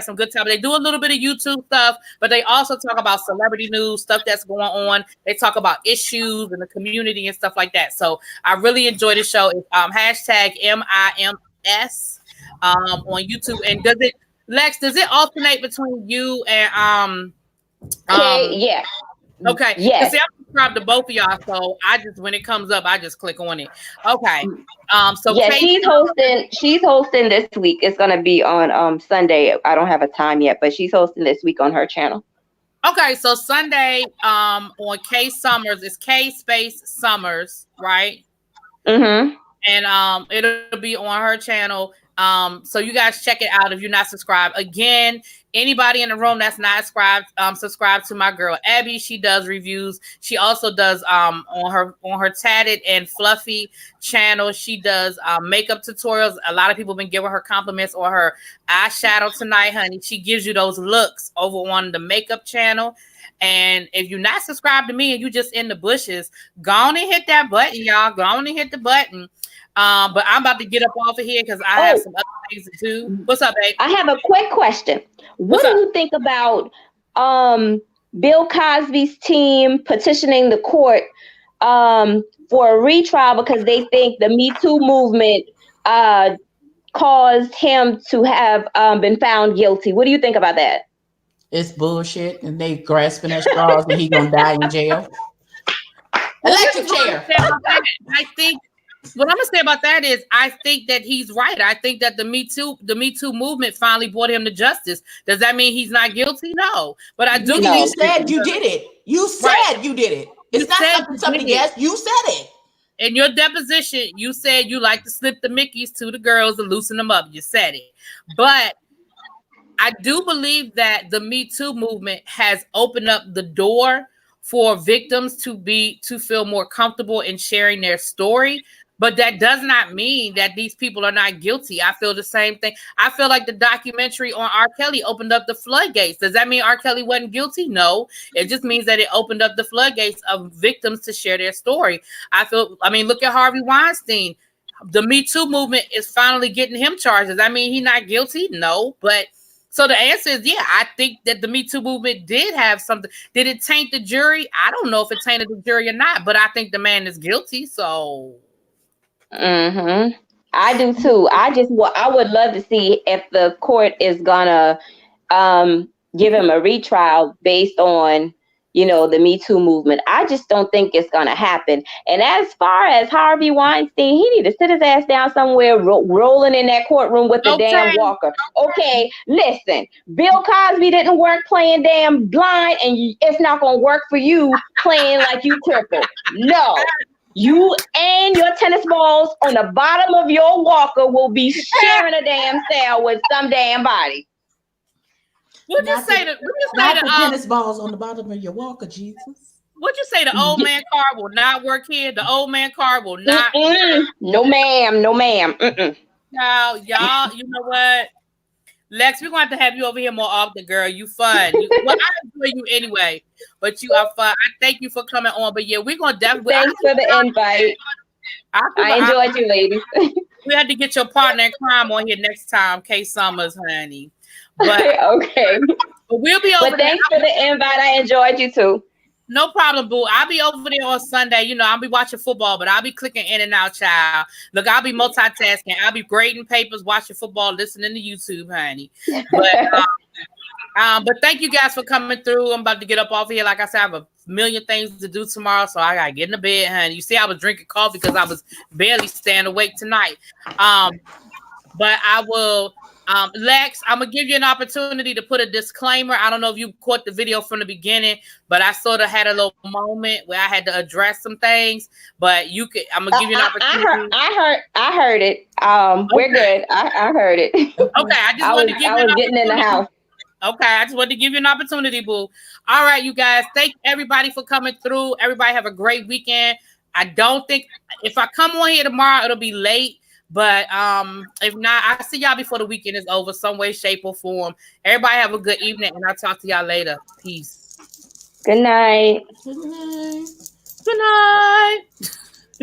some good time. They do a little bit of YouTube stuff, but they also talk about celebrity news, stuff that's going on. They talk about issues in the community and stuff like that. So I really enjoy the show. It's hashtag MIMS on YouTube. And Lex, does it alternate between you and yeah. Okay. Yes. See, I'm subscribed to both of y'all, so when it comes up, I just click on it. Okay. So yeah, she's hosting this week. It's gonna be on Sunday. I don't have a time yet, but she's hosting this week on her channel. Okay, so Sunday on K Summers, it's K space Summers, right? Mm-hmm. And it'll be on her channel. So you guys check it out if you're not subscribed. Again, anybody in the room that's not subscribe to my girl Abby. She does reviews. She also does on her Tatted and Fluffy channel. She does makeup tutorials. A lot of people have been giving her compliments on her eyeshadow tonight, honey. She gives you those looks over on the makeup channel. And if you're not subscribed to me and you just in the bushes, go on and hit that button, y'all. Go on and hit the button. But I'm about to get up off of here because I have some other things to do. What's up, babe? I have a quick question. What do you think about Bill Cosby's team petitioning the court for a retrial because they think the Me Too movement caused him to have been found guilty? What do you think about that? It's bullshit, and they grasping at straws, and he gonna die in jail. Electric chair. I think. What I'm gonna say about that is, I think that he's right. I think that the Me Too movement finally brought him to justice. Does that mean he's not guilty? No, but I do. You said you did it. You said you did it. It's not something guessed. You said it. In your deposition, you said you like to slip the Mickeys to the girls and loosen them up. You said it, but I do believe that the Me Too movement has opened up the door for victims to feel more comfortable in sharing their story. But that does not mean that these people are not guilty. I feel the same thing. I feel like the documentary on R. Kelly opened up the floodgates. Does that mean R. Kelly wasn't guilty? No. It just means that it opened up the floodgates of victims to share their story. Look at Harvey Weinstein. The Me Too movement is finally getting him charged. Does that mean he's not guilty? No. But so the answer is, yeah, I think that the Me Too movement did have something. Did it taint the jury? I don't know if it tainted the jury or not, but I think the man is guilty. So... Mm-hmm. I do too. I would love to see if the court is gonna give him a retrial based on, the Me Too movement. I just don't think it's gonna happen. And as far as Harvey Weinstein, he need to sit his ass down somewhere, rolling in that courtroom with the damn walker. Okay, listen, Bill Cosby didn't work playing damn blind, and it's not gonna work for you playing like you crippled. No. You and your tennis balls on the bottom of your walker will be sharing a damn cell with some damn body. What'd you say the tennis balls on the bottom of your walker, Jesus? What'd you say? The old man car will not work here. The old man car will not. No, ma'am. No, ma'am. Now, y'all, you know what? Lex, we're going to have you over here more often, girl. You fun. I enjoy you anyway, but you are fun. I thank you for coming on. But yeah, we're going to definitely. Thanks for the invite. I enjoyed you, ladies. We had to get your partner in crime on here next time, K Summers, honey. But okay. But we'll be over there. But thanks for the invite. I enjoyed you too. No problem, boo. I'll be over there on Sunday. I'll be watching football, but I'll be clicking in and out, child. Look, I'll be multitasking. I'll be grading papers, watching football, listening to YouTube, honey. But thank you guys for coming through. I'm about to get up off here. Like I said, I have a million things to do tomorrow, so I gotta get in the bed, honey. You see, I was drinking coffee because I was barely staying awake tonight. But I will. Lex, I'm gonna give you an opportunity to put a disclaimer. I don't know if you caught the video from the beginning, but I sort of had a little moment where I had to address some things. But I'm gonna give you an opportunity. I heard it. We're good. I heard it. Okay, I was getting in the house. Okay, I just wanted to give you an opportunity, boo. All right, you guys. Thank everybody for coming through. Everybody have a great weekend. I don't think if I come on here tomorrow, it'll be late. But if not, I'll see y'all before the weekend is over, some way, shape, or form. Everybody have a good evening, and I'll talk to y'all later. Peace. Good night. Good night. Good night.